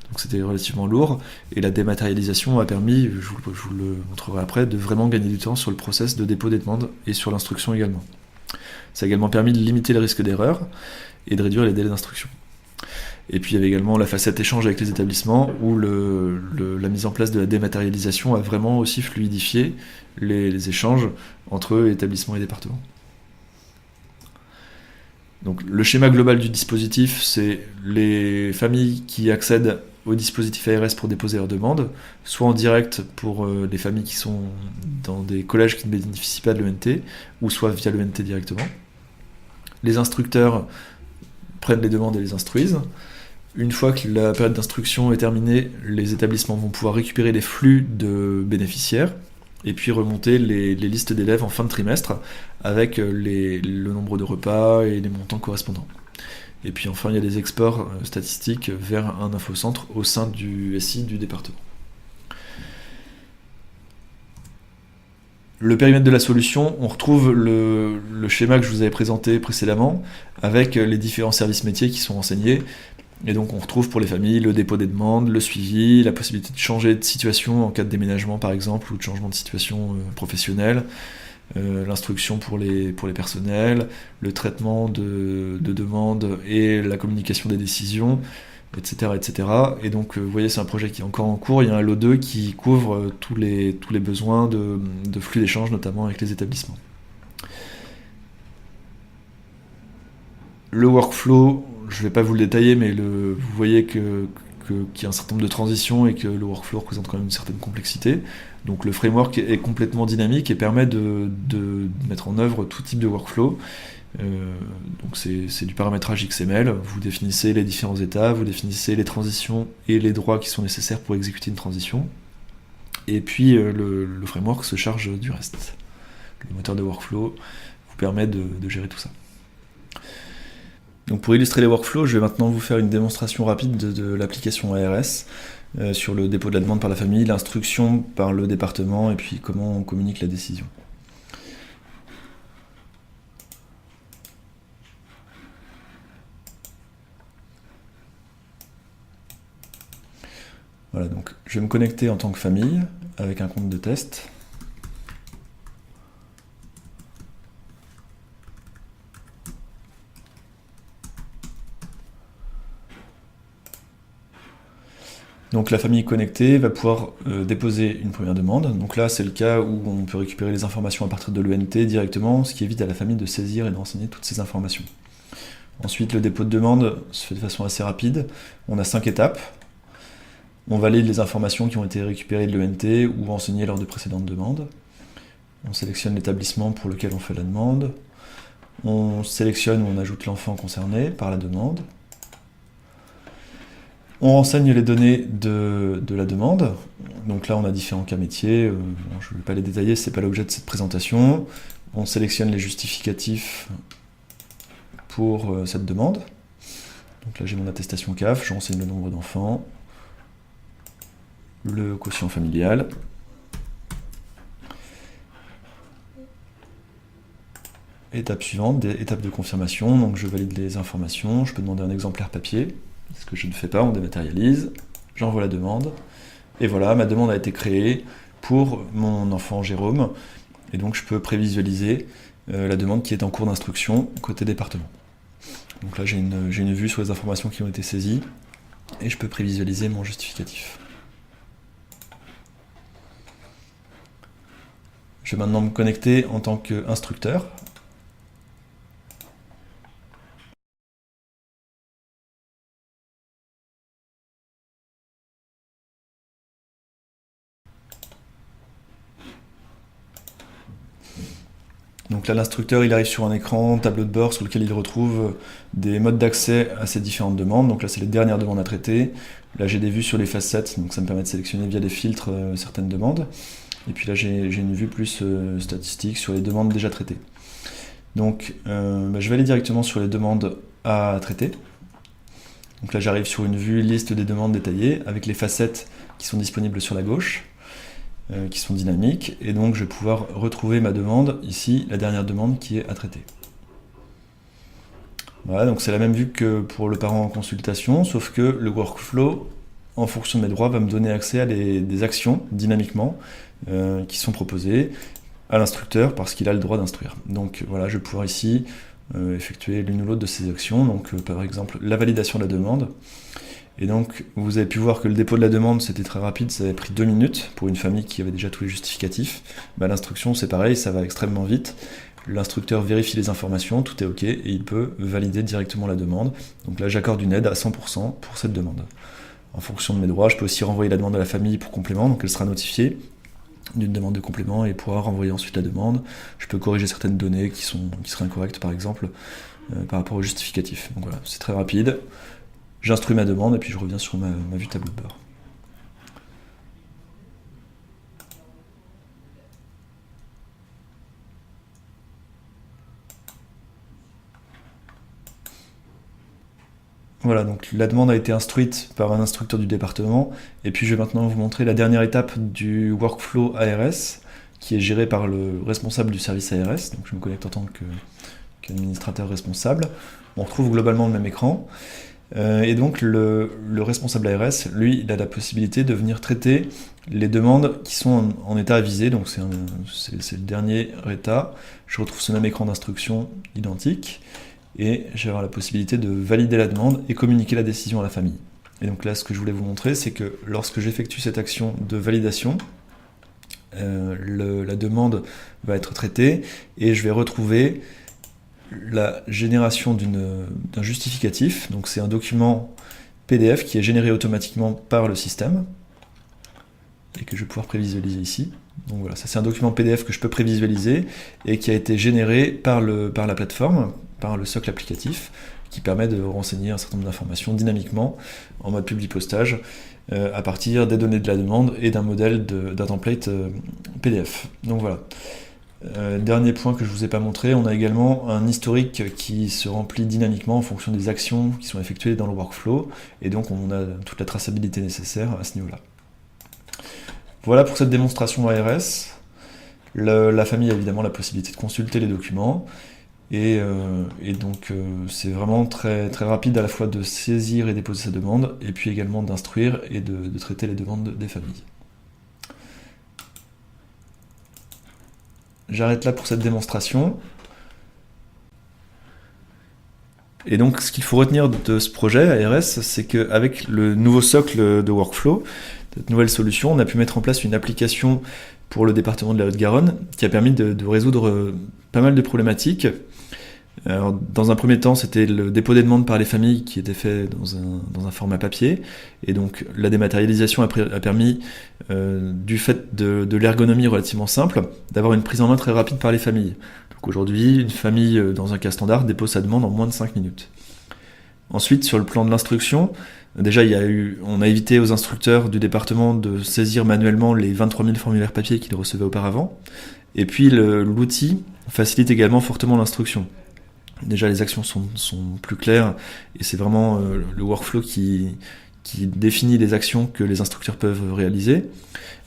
Donc c'était relativement lourd, et la dématérialisation a permis, je vous le montrerai après, de vraiment gagner du temps sur le process de dépôt des demandes et sur l'instruction également. Ça a également permis de limiter le risque d'erreur et de réduire les délais d'instruction. Et puis il y avait également la facette échange avec les établissements, où la mise en place de la dématérialisation a vraiment aussi fluidifié les échanges entre établissements et départements. Donc le schéma global du dispositif, c'est les familles qui accèdent au dispositif ARS pour déposer leurs demandes, soit en direct pour les familles qui sont dans des collèges qui ne bénéficient pas de l'ENT, ou soit via l'ENT directement. Les instructeurs prennent les demandes et les instruisent. Une fois que la période d'instruction est terminée, les établissements vont pouvoir récupérer les flux de bénéficiaires, et puis remonter les listes d'élèves en fin de trimestre avec le nombre de repas et les montants correspondants. Et puis enfin, il y a des exports statistiques vers un infocentre au sein du SI du département. Le périmètre de la solution, on retrouve le schéma que je vous avais présenté précédemment, avec les différents services métiers qui sont renseignés. Et donc on retrouve pour les familles le dépôt des demandes, le suivi, la possibilité de changer de situation en cas de déménagement par exemple, ou de changement de situation professionnelle, l'instruction pour les personnels, le traitement de demandes et la communication des décisions, etc. etc. Et donc vous voyez, c'est un projet qui est encore en cours. Il y a un lot 2 qui couvre tous les besoins de flux d'échange, notamment avec les établissements. Le workflow, je ne vais pas vous le détailler, mais vous voyez qu'il y a un certain nombre de transitions et que le workflow représente quand même une certaine complexité. Donc le framework est complètement dynamique et permet de mettre en œuvre tout type de workflow. Donc c'est du paramétrage XML, vous définissez les différents états, vous définissez les transitions et les droits qui sont nécessaires pour exécuter une transition. Et puis le framework se charge du reste. Le moteur de workflow vous permet de gérer tout ça. Donc pour illustrer les workflows, je vais maintenant vous faire une démonstration rapide de l'application ARS sur le dépôt de la demande par la famille, l'instruction par le département et puis comment on communique la décision. Voilà, donc je vais me connecter en tant que famille avec un compte de test. Donc la famille connectée va pouvoir déposer une première demande. Donc là, c'est le cas où on peut récupérer les informations à partir de l'ENT directement, ce qui évite à la famille de saisir et de renseigner toutes ces informations. Ensuite, le dépôt de demande se fait de façon assez rapide. On a 5 étapes. On valide les informations qui ont été récupérées de l'ENT ou renseignées lors de précédentes demandes. On sélectionne l'établissement pour lequel on fait la demande. On sélectionne ou on ajoute l'enfant concerné par la demande. On renseigne les données de la demande. Donc là, on a différents cas métiers. Je ne vais pas les détailler, ce n'est pas l'objet de cette présentation. On sélectionne les justificatifs pour cette demande. Donc là, j'ai mon attestation CAF, je renseigne le nombre d'enfants, le quotient familial. Étape suivante, étape de confirmation. Donc je valide les informations, je peux demander un exemplaire papier. Ce que je ne fais pas, on dématérialise. j'envoie la demande, et voilà, ma demande a été créée pour mon enfant Jérôme, et donc je peux prévisualiser la demande qui est en cours d'instruction côté département. Donc là j'ai une vue sur les informations qui ont été saisies, et je peux prévisualiser mon justificatif. Je vais maintenant me connecter en tant qu'instructeur. Donc là, l'instructeur, il arrive sur un écran, tableau de bord sur lequel il retrouve des modes d'accès à ces différentes demandes. Donc là, c'est les dernières demandes à traiter. Là, j'ai des vues sur les facettes, donc ça me permet de sélectionner via des filtres certaines demandes. Et puis là, j'ai une vue plus statistique sur les demandes déjà traitées. Donc, je vais aller directement sur les demandes à traiter. Donc là, j'arrive sur une vue liste des demandes détaillées avec les facettes qui sont disponibles sur la gauche, qui sont dynamiques. Et donc, je vais pouvoir retrouver ma demande, ici, la dernière demande qui est à traiter. Voilà, donc c'est la même vue que pour le parent en consultation, sauf que le workflow, en fonction de mes droits, va me donner accès à des actions dynamiquement qui sont proposées à l'instructeur parce qu'il a le droit d'instruire. Donc voilà, je vais pouvoir ici effectuer l'une ou l'autre de ces actions. Donc par exemple, la validation de la demande. Et donc vous avez pu voir que le dépôt de la demande, c'était très rapide, ça avait pris 2 minutes pour une famille qui avait déjà tous les justificatifs. L'instruction, c'est pareil, ça va extrêmement vite. L'instructeur vérifie les informations, tout est OK, et il peut valider directement la demande. Donc là, j'accorde une aide à 100% pour cette demande. En fonction de mes droits, je peux aussi renvoyer la demande à la famille pour complément, donc elle sera notifiée d'une demande de complément et pourra renvoyer ensuite la demande. Je peux corriger certaines données qui seraient incorrectes, par exemple, par rapport au justificatif. Donc voilà, c'est très rapide. J'instruis ma demande et puis je reviens sur ma vue tableau de bord. Voilà, donc la demande a été instruite par un instructeur du département, et puis je vais maintenant vous montrer la dernière étape du workflow ARS, qui est géré par le responsable du service ARS, donc je me connecte en tant qu'administrateur responsable. On retrouve globalement le même écran, et donc le responsable ARS, lui, il a la possibilité de venir traiter les demandes qui sont en état avisé, donc c'est le dernier état. Je retrouve ce même écran d'instruction identique, et je vais avoir la possibilité de valider la demande et communiquer la décision à la famille. Et donc là, ce que je voulais vous montrer, c'est que lorsque j'effectue cette action de validation, la demande va être traitée et je vais retrouver la génération d'un justificatif. Donc c'est un document PDF qui est généré automatiquement par le système et que je vais pouvoir prévisualiser ici. Donc voilà, ça c'est un document PDF que je peux prévisualiser et qui a été généré par la plateforme, par le socle applicatif, qui permet de renseigner un certain nombre d'informations dynamiquement en mode publi-postage à partir des données de la demande et d'un modèle d'un template PDF. Donc voilà. Dernier point que je ne vous ai pas montré, on a également un historique qui se remplit dynamiquement en fonction des actions qui sont effectuées dans le workflow, et donc on a toute la traçabilité nécessaire à ce niveau-là. Voilà pour cette démonstration ARS. La famille a évidemment la possibilité de consulter les documents, et donc c'est vraiment très, très rapide à la fois de saisir et déposer sa demande, et puis également d'instruire et de traiter les demandes des familles. J'arrête là pour cette démonstration. Et donc ce qu'il faut retenir de ce projet ARS, c'est qu'avec le nouveau socle de workflow, cette nouvelle solution, on a pu mettre en place une application pour le département de la Haute-Garonne qui a permis de résoudre pas mal de problématiques. Alors, dans un premier temps, c'était le dépôt des demandes par les familles qui était fait dans un format papier, et donc la dématérialisation a permis, du fait de l'ergonomie relativement simple, d'avoir une prise en main très rapide par les familles. Donc aujourd'hui, une famille dans un cas standard dépose sa demande en moins de 5 minutes. Ensuite, sur le plan de l'instruction, déjà on a évité aux instructeurs du département de saisir manuellement les 23 000 formulaires papier qu'ils recevaient auparavant, et puis l'outil facilite également fortement l'instruction. Déjà, les actions sont plus claires et c'est vraiment le workflow qui définit les actions que les instructeurs peuvent réaliser.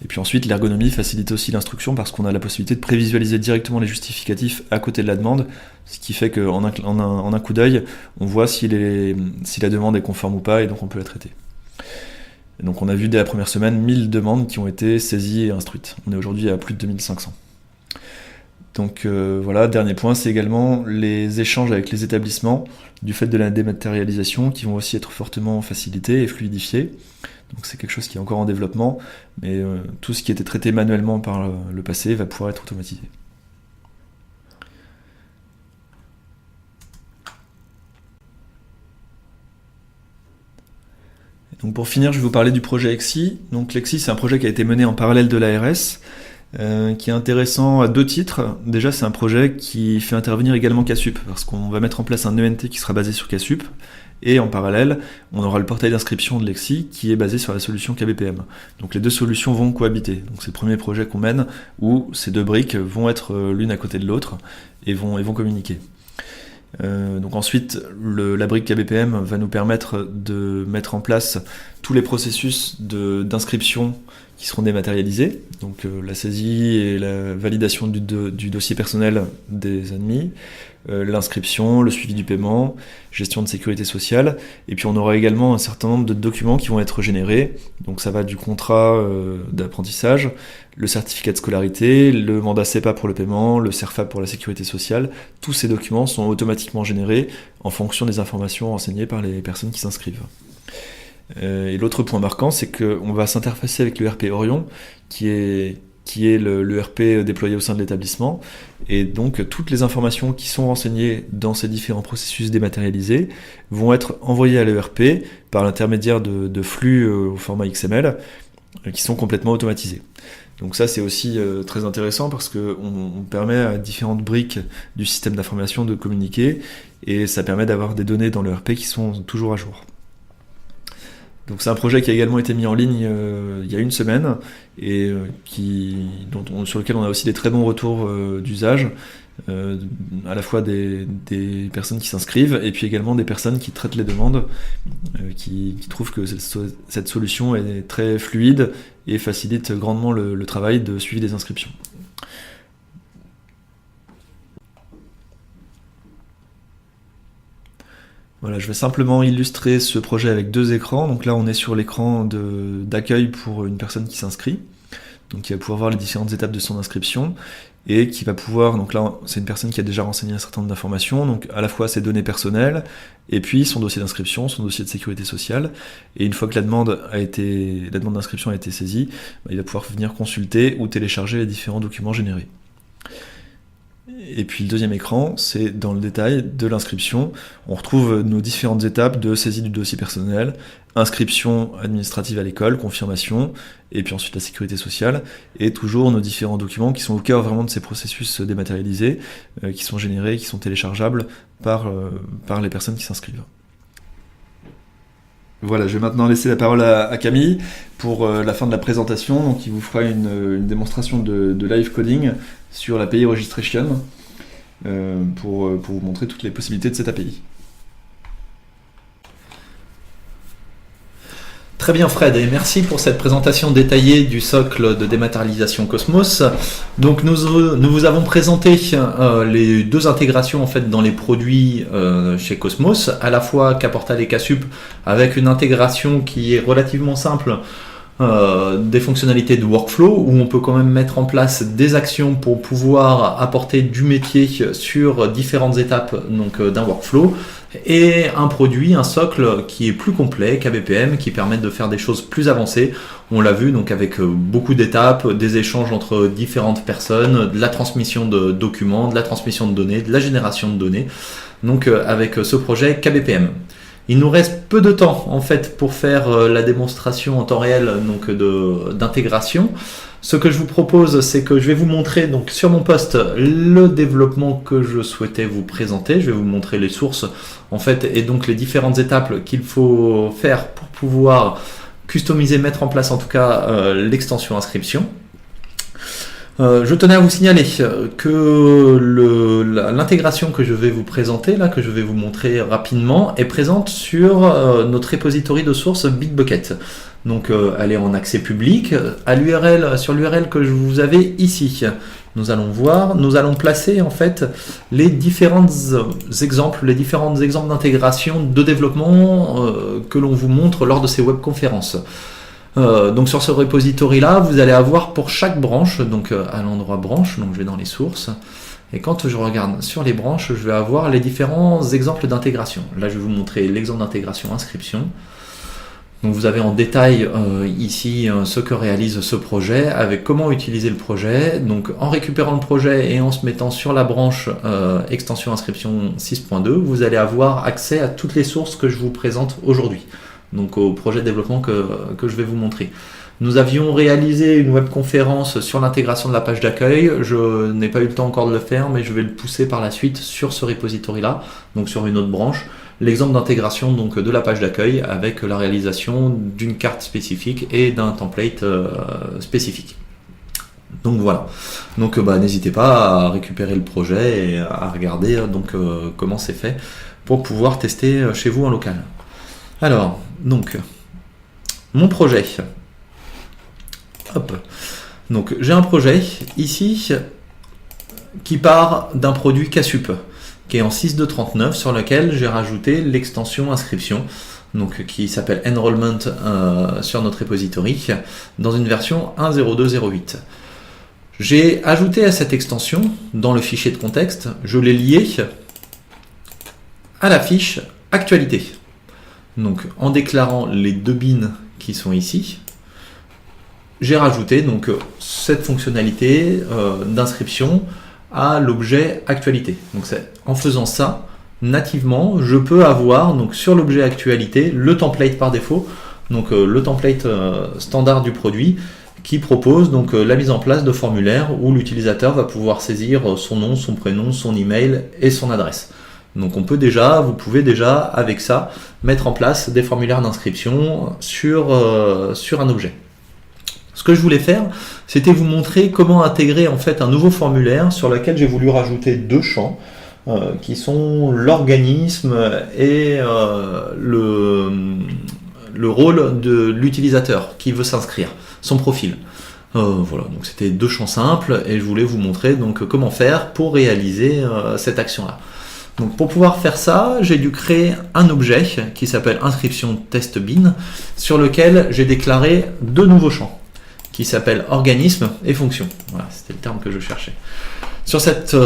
Et puis ensuite, l'ergonomie facilite aussi l'instruction parce qu'on a la possibilité de prévisualiser directement les justificatifs à côté de la demande, ce qui fait qu'en un coup d'œil, on voit si la demande est conforme ou pas et donc on peut la traiter. Et donc on a vu dès la première semaine 1000 demandes qui ont été saisies et instruites. On est aujourd'hui à plus de 2500. Donc voilà, dernier point, c'est également les échanges avec les établissements du fait de la dématérialisation qui vont aussi être fortement facilités et fluidifiés. Donc c'est quelque chose qui est encore en développement, mais tout ce qui était traité manuellement par le passé va pouvoir être automatisé. Donc pour finir, je vais vous parler du projet Lexi. Donc Lexi, c'est un projet qui a été mené en parallèle de l'ARS, qui est intéressant à 2 titres. Déjà, c'est un projet qui fait intervenir également Casup, parce qu'on va mettre en place un ENT qui sera basé sur Casup, et en parallèle, on aura le portail d'inscription de Lexi qui est basé sur la solution KBPM. Donc les 2 solutions vont cohabiter. Donc c'est le premier projet qu'on mène où ces 2 briques vont être l'une à côté de l'autre et vont communiquer. Donc ensuite, la brique KBPM va nous permettre de mettre en place tous les processus d'inscription qui seront dématérialisés, donc la saisie et la validation du dossier personnel des admis, l'inscription, le suivi du paiement, gestion de sécurité sociale, et puis on aura également un certain nombre de documents qui vont être générés, donc ça va du contrat d'apprentissage, le certificat de scolarité, le mandat CEPA pour le paiement, le CERFAP pour la sécurité sociale. Tous ces documents sont automatiquement générés en fonction des informations renseignées par les personnes qui s'inscrivent. Et l'autre point marquant, c'est qu'on va s'interfacer avec le RP Orion, qui est le RP déployé au sein de l'établissement, et donc toutes les informations qui sont renseignées dans ces différents processus dématérialisés vont être envoyées à l'ERP par l'intermédiaire de flux au format XML qui sont complètement automatisés. Donc ça, c'est aussi très intéressant parce qu'on permet à différentes briques du système d'information de communiquer, et ça permet d'avoir des données dans l'ERP qui sont toujours à jour. Donc c'est un projet qui a également été mis en ligne il y a une semaine et sur lequel on a aussi des très bons retours d'usage, à la fois des personnes qui s'inscrivent et puis également des personnes qui traitent les demandes, qui trouvent que cette solution est très fluide et facilite grandement le travail de suivi des inscriptions. Voilà, je vais simplement illustrer ce projet avec 2 écrans. Donc là, on est sur l'écran d'accueil pour une personne qui s'inscrit, donc qui va pouvoir voir les différentes étapes de son inscription et qui va pouvoir, donc là, c'est une personne qui a déjà renseigné un certain nombre d'informations, donc à la fois ses données personnelles et puis son dossier d'inscription, son dossier de sécurité sociale. Et une fois que la demande d'inscription a été saisie, il va pouvoir venir consulter ou télécharger les différents documents générés. Et puis le deuxième écran, c'est dans le détail de l'inscription. On retrouve nos différentes étapes de saisie du dossier personnel, inscription administrative à l'école, confirmation, et puis ensuite la sécurité sociale, et toujours nos différents documents qui sont au cœur vraiment de ces processus dématérialisés, qui sont générés, qui sont téléchargeables par les personnes qui s'inscrivent. Voilà, je vais maintenant laisser la parole à Camille pour la fin de la présentation. Donc, il vous fera une démonstration de live coding sur l'API Registration pour vous montrer toutes les possibilités de cette API. Très bien Fred, et merci pour cette présentation détaillée du socle de dématérialisation Cosmos. Donc nous vous avons présenté les 2 intégrations en fait dans les produits chez Cosmos, à la fois Kportal et Casup, avec une intégration qui est relativement simple, des fonctionnalités de workflow où on peut quand même mettre en place des actions pour pouvoir apporter du métier sur différentes étapes d'un workflow, et un produit, un socle qui est plus complet, KBPM, qui permet de faire des choses plus avancées. On l'a vu donc avec beaucoup d'étapes, des échanges entre différentes personnes, de la transmission de documents, de la transmission de données, de la génération de données, donc avec ce projet KBPM. Il nous reste peu de temps en fait pour faire la démonstration en temps réel d'intégration. Ce que je vous propose, c'est que je vais vous montrer donc sur mon poste le développement que je souhaitais vous présenter. Je vais vous montrer les sources en fait et donc les différentes étapes qu'il faut faire pour pouvoir customiser, mettre en place en tout cas l'extension inscription. Je tenais à vous signaler que l'intégration que je vais vous présenter, là, que je vais vous montrer rapidement, est présente sur notre repository de sources Bitbucket. Donc elle est en accès public sur l'URL que je vous avais ici. Nous allons placer en fait les différents exemples d'intégration, de développement que l'on vous montre lors de ces webconférences. Donc sur ce repository là, vous allez avoir pour chaque branche, donc à l'endroit branche, donc je vais dans les sources, et quand je regarde sur les branches, je vais avoir les différents exemples d'intégration. Là je vais vous montrer l'exemple d'intégration inscription. Donc vous avez en détail ici ce que réalise ce projet, avec comment utiliser le projet. Donc en récupérant le projet et en se mettant sur la branche extension inscription 6.2, vous allez avoir accès à toutes les sources que je vous présente aujourd'hui. Donc au projet de développement que je vais vous montrer. Nous avions réalisé une webconférence sur l'intégration de la page d'accueil. Je n'ai pas eu le temps encore de le faire, mais je vais le pousser par la suite sur ce repository-là, donc sur une autre branche. L'exemple d'intégration donc de la page d'accueil avec la réalisation d'une carte spécifique et d'un template spécifique. Donc voilà. Donc n'hésitez pas à récupérer le projet et à regarder comment c'est fait pour pouvoir tester chez vous en local. Alors, donc, mon projet. Hop. Donc, j'ai un projet ici qui part d'un produit KSUP, qui est en 6.2.39, sur lequel j'ai rajouté l'extension inscription, donc qui s'appelle Enrollment sur notre repository, dans une version 1.02.08. J'ai ajouté à cette extension, dans le fichier de contexte, je l'ai lié à la fiche actualité. Donc en déclarant les deux bins qui sont ici, j'ai rajouté donc cette fonctionnalité d'inscription à l'objet actualité. Donc en faisant ça, nativement, je peux avoir donc sur l'objet actualité le template par défaut, donc le template standard du produit qui propose donc la mise en place de formulaires où l'utilisateur va pouvoir saisir son nom, son prénom, son email et son adresse. Donc vous pouvez déjà avec ça mettre en place des formulaires d'inscription sur un objet. Ce que je voulais faire, c'était vous montrer comment intégrer en fait un nouveau formulaire sur lequel j'ai voulu rajouter deux champs qui sont l'organisme et le rôle de l'utilisateur qui veut s'inscrire, son profil. Voilà, donc c'était deux champs simples et je voulais vous montrer donc comment faire pour réaliser cette action-là. Donc pour pouvoir faire ça, j'ai dû créer un objet qui s'appelle inscription test bin sur lequel j'ai déclaré deux nouveaux champs qui s'appellent organisme et fonction. Voilà, c'était le terme que je cherchais. Sur cet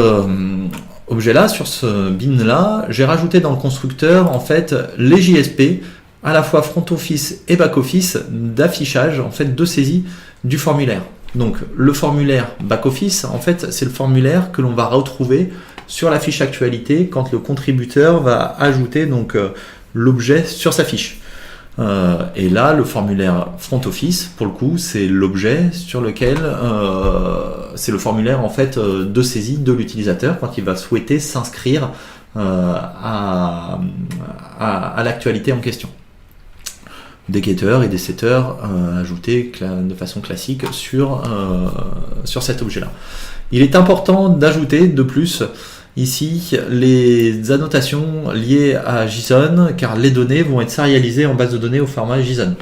objet-là, sur ce bin-là, j'ai rajouté dans le constructeur en fait les JSP, à la fois front office et back office d'affichage en fait de saisie du formulaire. Donc le formulaire back office, en fait, c'est le formulaire que l'on va retrouver sur la fiche actualité quand le contributeur va ajouter donc l'objet sur sa fiche. Et là, le formulaire front office, pour le coup, c'est l'objet sur lequel c'est le formulaire en fait de saisie de l'utilisateur quand il va souhaiter s'inscrire à l'actualité en question. Des getters et des setters ajoutés de façon classique sur cet objet-là. Il est important d'ajouter de plus ici les annotations liées à JSON car les données vont être serialisées en base de données au format JSON.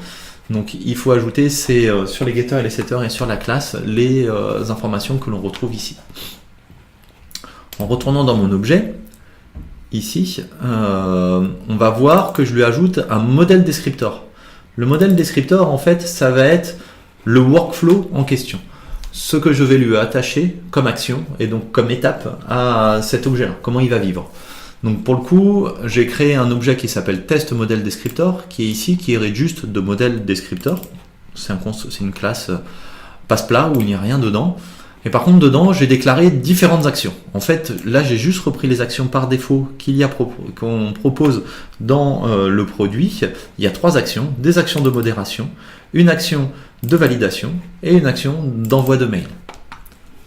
Donc il faut ajouter sur les getters et les setters et sur la classe les informations que l'on retrouve ici. En retournant dans mon objet, ici, on va voir que je lui ajoute un modèle descriptor. Le modèle descriptor, en fait, ça va être le workflow en question. Ce que je vais lui attacher comme action et donc comme étape à cet objet-là, comment il va vivre. Donc pour le coup, j'ai créé un objet qui s'appelle test modèle descriptor, qui est ici, qui hérite juste de modèle descriptor. C'est une classe passe-plat où il n'y a rien dedans. Et par contre, dedans, j'ai déclaré différentes actions. En fait, là, j'ai juste repris les actions par défaut qu'on propose dans le produit. Il y a trois actions, des actions de modération, une action de validation et une action d'envoi de mail.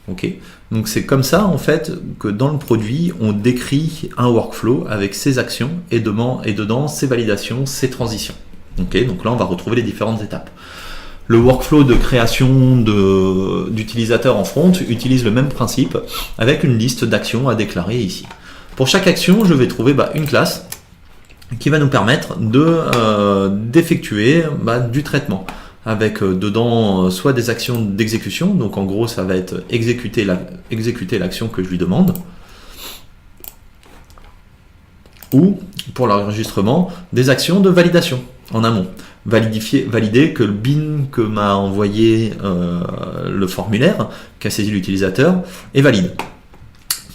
Ok. Donc c'est comme ça, en fait, que dans le produit, on décrit un workflow avec ses actions et dedans ses validations, ses transitions. Ok. Donc là, on va retrouver les différentes étapes. Le workflow de création d'utilisateurs en front utilise le même principe avec une liste d'actions à déclarer ici. Pour chaque action, je vais trouver une classe qui va nous permettre d'effectuer du traitement avec dedans soit des actions d'exécution, donc en gros ça va être exécuter l'action que je lui demande, ou pour l'enregistrement des actions de validation en amont. valider que le bin que m'a envoyé le formulaire, qu'a saisi l'utilisateur, est valide.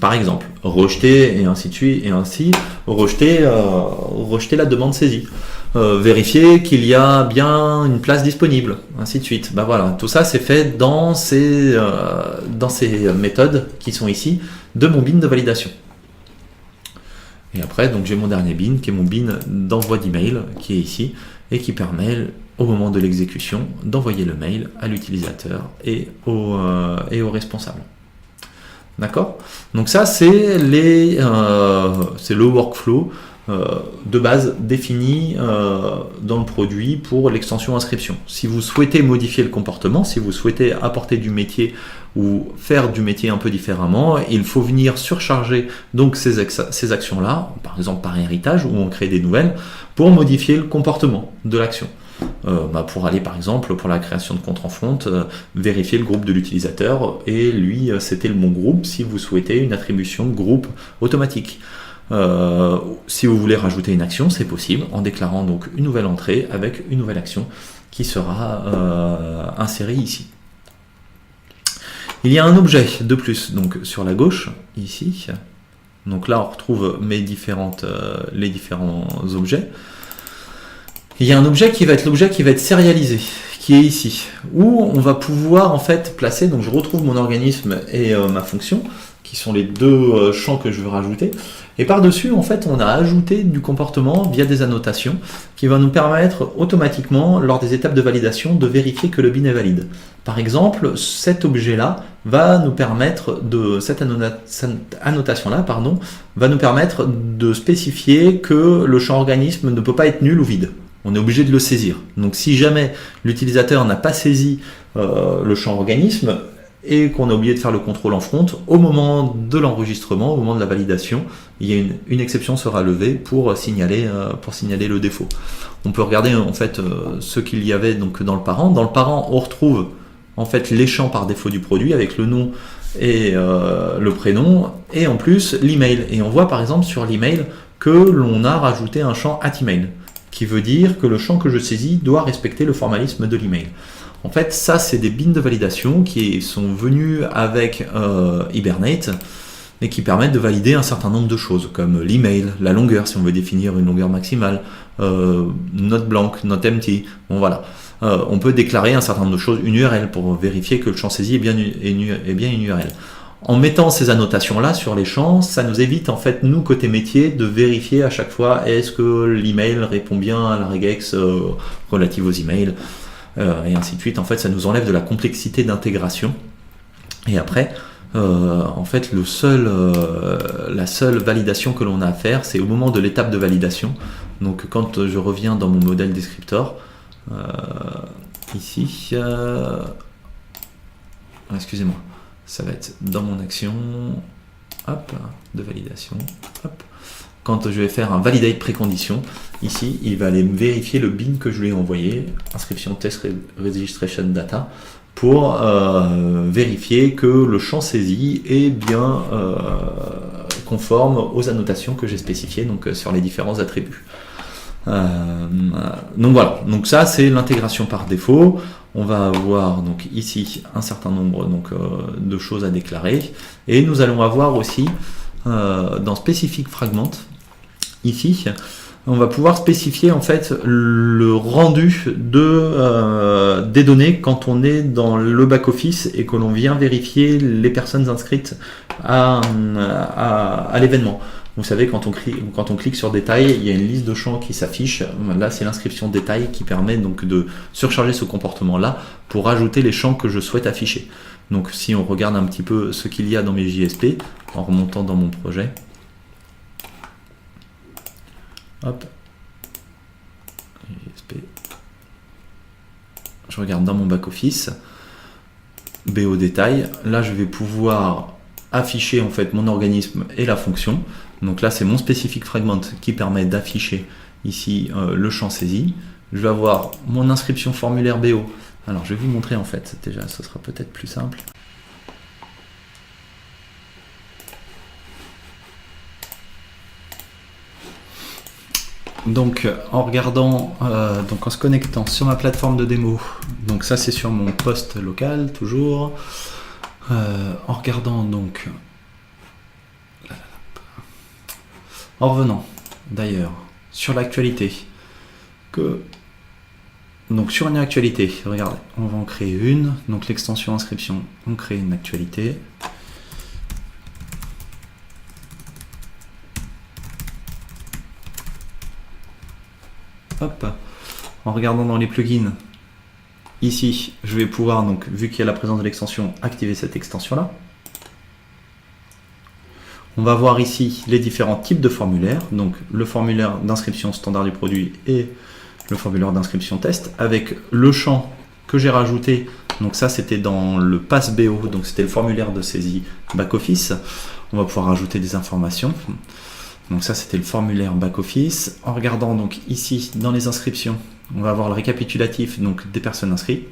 Par exemple, rejeter et ainsi de suite, et ainsi rejeter la demande saisie. Vérifier qu'il y a bien une place disponible, ainsi de suite. Ben voilà, tout ça c'est fait dans ces méthodes qui sont ici de mon bin de validation. Et après, donc j'ai mon dernier bin qui est mon bin d'envoi d'email qui est ici et qui permet au moment de l'exécution d'envoyer le mail à l'utilisateur et au responsable. D'accord ? Donc ça c'est le workflow de base défini dans le produit pour l'extension inscription. Si vous souhaitez modifier le comportement, si vous souhaitez apporter du métier ou faire du métier un peu différemment, il faut venir surcharger donc ces actions-là, par exemple par héritage, où on crée des nouvelles, pour modifier le comportement de l'action. Pour aller par exemple pour la création de compte en front, vérifier le groupe de l'utilisateur et lui c'était le bon groupe si vous souhaitez une attribution de groupe automatique. Si vous voulez rajouter une action, c'est possible en déclarant donc une nouvelle entrée avec une nouvelle action qui sera insérée ici. Il y a un objet de plus donc sur la gauche ici. Donc là on retrouve les différents objets. Il y a un objet qui va être l'objet qui va être sérialisé, qui est ici, où on va pouvoir en fait placer, donc je retrouve mon organisme et ma fonction, qui sont les deux champs que je veux rajouter, et par-dessus en fait on a ajouté du comportement via des annotations, qui va nous permettre automatiquement, lors des étapes de validation, de vérifier que le bin est valide. Par exemple, cet objet-là va nous permettre cette annotation-là, va nous permettre de spécifier que le champ organisme ne peut pas être nul ou vide. On est obligé de le saisir. Donc si jamais l'utilisateur n'a pas saisi le champ organisme et qu'on a oublié de faire le contrôle en front, au moment de l'enregistrement, au moment de la validation, il y a une exception sera levée pour signaler le défaut. On peut regarder en fait ce qu'il y avait donc dans le parent. Dans le parent, on retrouve en fait les champs par défaut du produit avec le nom et le prénom et en plus l'email. Et on voit par exemple sur l'email que l'on a rajouté un champ @email, qui veut dire que le champ que je saisis doit respecter le formalisme de l'email. En fait, ça, c'est des bins de validation qui sont venus avec Hibernate et qui permettent de valider un certain nombre de choses, comme l'email, la longueur, si on veut définir une longueur maximale, note blank, note empty. Bon, voilà. On peut déclarer un certain nombre de choses, une URL, pour vérifier que le champ saisi est bien une URL. En mettant ces annotations-là sur les champs, ça nous évite, en fait, nous, côté métier, de vérifier à chaque fois est-ce que l'email répond bien à la regex relative aux emails, et ainsi de suite. En fait, ça nous enlève de la complexité d'intégration. Et après, en fait, la seule validation que l'on a à faire, c'est au moment de l'étape de validation. Donc, quand je reviens dans mon modèle descriptor, ici, excusez-moi. Ça va être dans mon action, hop, de validation, hop. Quand je vais faire un validate précondition, ici, il va aller vérifier le bin que je lui ai envoyé, inscription test registration data, pour vérifier que le champ saisi est bien conforme aux annotations que j'ai spécifiées donc, sur les différents attributs. Donc voilà, donc ça c'est l'intégration par défaut. On va avoir donc ici un certain nombre de choses à déclarer et nous allons avoir aussi dans Specific Fragment ici on va pouvoir spécifier en fait le rendu des données quand on est dans le back-office et que l'on vient vérifier les personnes inscrites à l'événement. Vous savez, quand on clique sur détail, il y a une liste de champs qui s'affiche. Là, c'est l'inscription détail qui permet donc de surcharger ce comportement-là pour ajouter les champs que je souhaite afficher. Donc, si on regarde un petit peu ce qu'il y a dans mes JSP, en remontant dans mon projet, hop, JSP, je regarde dans mon back-office, BO détail. Là, je vais pouvoir afficher en fait mon organisme et la fonction. Donc là, c'est mon specific fragment qui permet d'afficher ici le champ saisi. Je vais avoir mon inscription formulaire BO. Alors, je vais vous montrer en fait. Déjà, ce sera peut-être plus simple. Donc en regardant, donc en se connectant sur ma plateforme de démo, donc ça c'est sur mon poste local toujours, en regardant donc, en revenant d'ailleurs sur l'actualité, donc sur une actualité, regardez, on va en créer une, donc l'extension inscription, on crée une actualité. Hop. En regardant dans les plugins, ici, je vais pouvoir, donc, vu qu'il y a la présence de l'extension, activer cette extension-là. On va voir ici les différents types de formulaires, donc le formulaire d'inscription standard du produit et le formulaire d'inscription test, avec le champ que j'ai rajouté. Donc ça, c'était dans le pass BO, donc c'était le formulaire de saisie back-office. On va pouvoir rajouter des informations. Donc ça, c'était le formulaire back-office. En regardant donc ici dans les inscriptions, on va avoir le récapitulatif donc des personnes inscrites.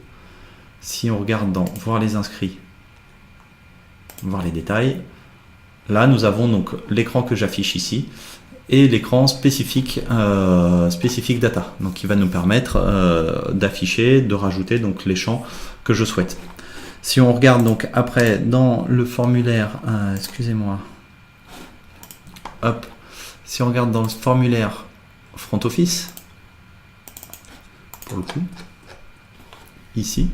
Si on regarde dans voir les inscrits, voir les détails, là nous avons donc l'écran que j'affiche ici et l'écran spécifique data, donc qui va nous permettre d'afficher, de rajouter donc les champs que je souhaite. Si on regarde donc après dans le formulaire, excusez-moi, hop. Si on regarde dans le formulaire front office, pour le coup, ici,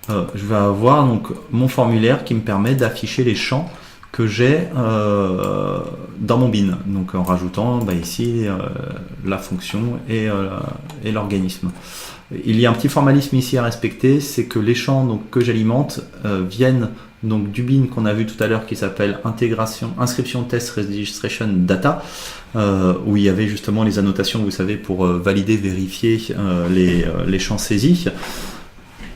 je vais avoir donc mon formulaire qui me permet d'afficher les champs que j'ai dans mon bin. Donc en rajoutant ici la fonction et l'organisme. Il y a un petit formalisme ici à respecter, c'est que les champs donc, que j'alimente viennent donc du bin qu'on a vu tout à l'heure qui s'appelle inscription test registration data, où il y avait justement les annotations, vous savez, pour valider, vérifier les champs saisis.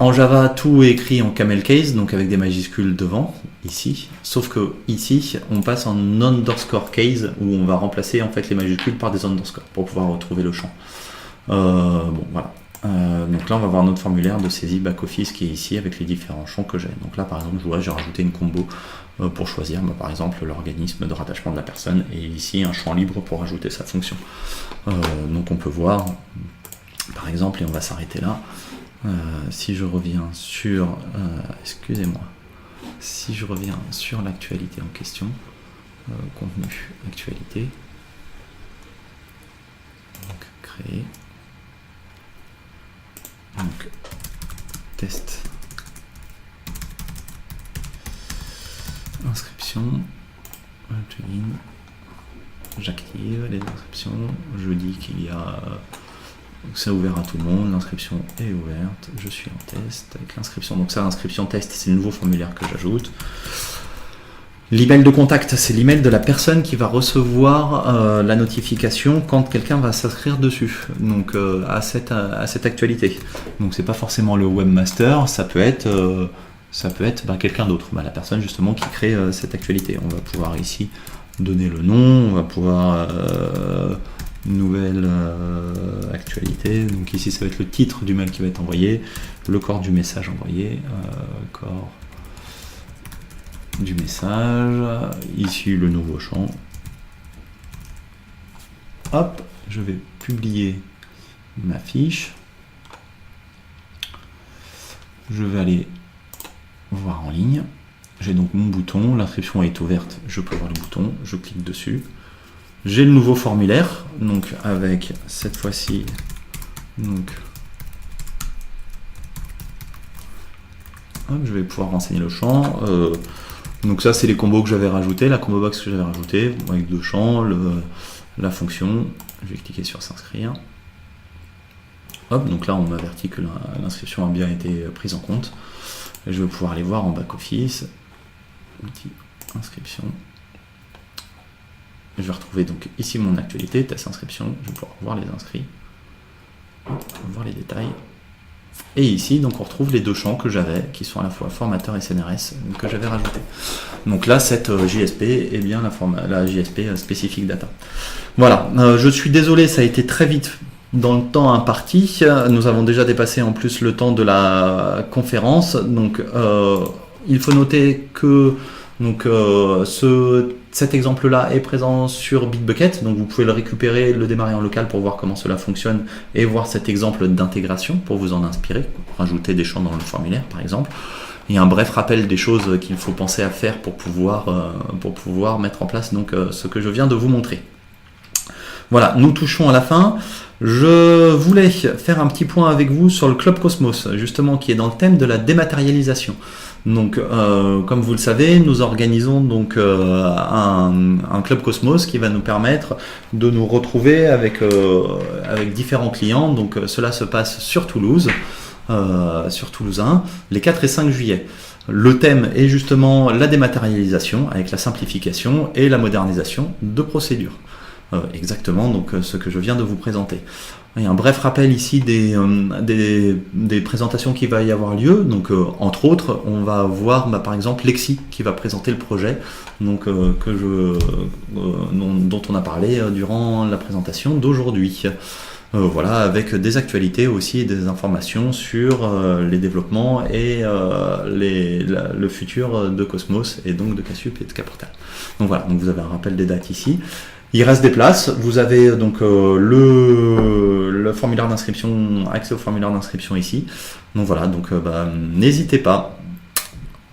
En Java, tout est écrit en camel case, donc avec des majuscules devant, ici. Sauf que ici, on passe en underscore case, où on va remplacer en fait les majuscules par des underscores pour pouvoir retrouver le champ. Bon, voilà. Donc là, on va voir notre formulaire de saisie back-office qui est ici avec les différents champs que j'ai. Donc là, par exemple, j'ai rajouté une combo pour choisir, par exemple, l'organisme de rattachement de la personne, et ici un champ libre pour ajouter sa fonction. Donc on peut voir, par exemple, et on va s'arrêter là. Si je reviens sur, excusez-moi, si je reviens sur l'actualité en question, contenu, actualité, donc créer. Donc, test, inscription, plugin, j'active les inscriptions, je dis qu'il y a, c'est ouvert à tout le monde, l'inscription est ouverte, je suis en test avec l'inscription, donc ça, l'inscription test, c'est le nouveau formulaire que j'ajoute. L'email de contact, c'est l'email de la personne qui va recevoir la notification quand quelqu'un va s'inscrire dessus, donc à cette actualité. Donc c'est pas forcément le webmaster, ça peut être quelqu'un d'autre, la personne justement qui crée cette actualité. On va pouvoir ici donner le nom, on va pouvoir nouvelle actualité, donc ici ça va être le titre du mail qui va être envoyé, le corps du message envoyé, corps du message, ici le nouveau champ. Hop, je vais publier ma fiche. Je vais aller voir en ligne. J'ai donc mon bouton, l'inscription est ouverte, je peux voir le bouton, je clique dessus. J'ai le nouveau formulaire, donc avec cette fois-ci, donc hop, je vais pouvoir renseigner le champ. Donc ça c'est les combos que j'avais rajoutés, la combo box que j'avais rajouté avec deux champs, la fonction, je vais cliquer sur s'inscrire. Hop, donc là on m'avertit que l'inscription a bien été prise en compte. Et je vais pouvoir aller voir en back-office, outil inscription. Je vais retrouver donc ici mon actualité, test inscription, je vais pouvoir voir les inscrits, voir les détails. Et ici, donc on retrouve les deux champs que j'avais, qui sont à la fois formateur et CNRS, que j'avais rajouté. Donc là, cette JSP est bien la JSP spécifique data. Voilà, je suis désolé, ça a été très vite dans le temps imparti. Nous avons déjà dépassé en plus le temps de la conférence. Donc il faut noter que Donc cet exemple-là est présent sur Bitbucket, donc vous pouvez le récupérer, le démarrer en local pour voir comment cela fonctionne et voir cet exemple d'intégration pour vous en inspirer, rajouter des champs dans le formulaire par exemple. Il y a un bref rappel des choses qu'il faut penser à faire pour pouvoir mettre en place donc, ce que je viens de vous montrer. Voilà, nous touchons à la fin. Je voulais faire un petit point avec vous sur le Club Cosmos, justement, qui est dans le thème de la dématérialisation. Donc, comme vous le savez, nous organisons donc un Club Cosmos qui va nous permettre de nous retrouver avec différents clients. Donc, cela se passe sur Toulouse, sur Toulouse 1, les 4 et 5 juillet. Le thème est justement la dématérialisation avec la simplification et la modernisation de procédures. Exactement, donc ce que je viens de vous présenter. Il y a un bref rappel ici des présentations qui va y avoir lieu. Donc, entre autres, on va voir par exemple Lexi qui va présenter le projet donc, dont on a parlé durant la présentation d'aujourd'hui. Voilà, avec des actualités aussi et des informations sur les développements et le futur de Cosmos et donc de Casup et de Caportal. Donc voilà, donc vous avez un rappel des dates ici. Il reste des places, vous avez donc le formulaire d'inscription, accès au formulaire d'inscription ici. Donc voilà, donc n'hésitez pas.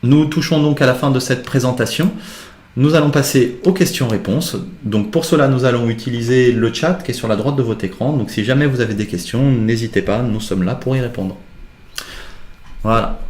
Nous touchons donc à la fin de cette présentation. Nous allons passer aux questions-réponses. Donc pour cela, nous allons utiliser le chat qui est sur la droite de votre écran. Donc si jamais vous avez des questions, n'hésitez pas, nous sommes là pour y répondre. Voilà.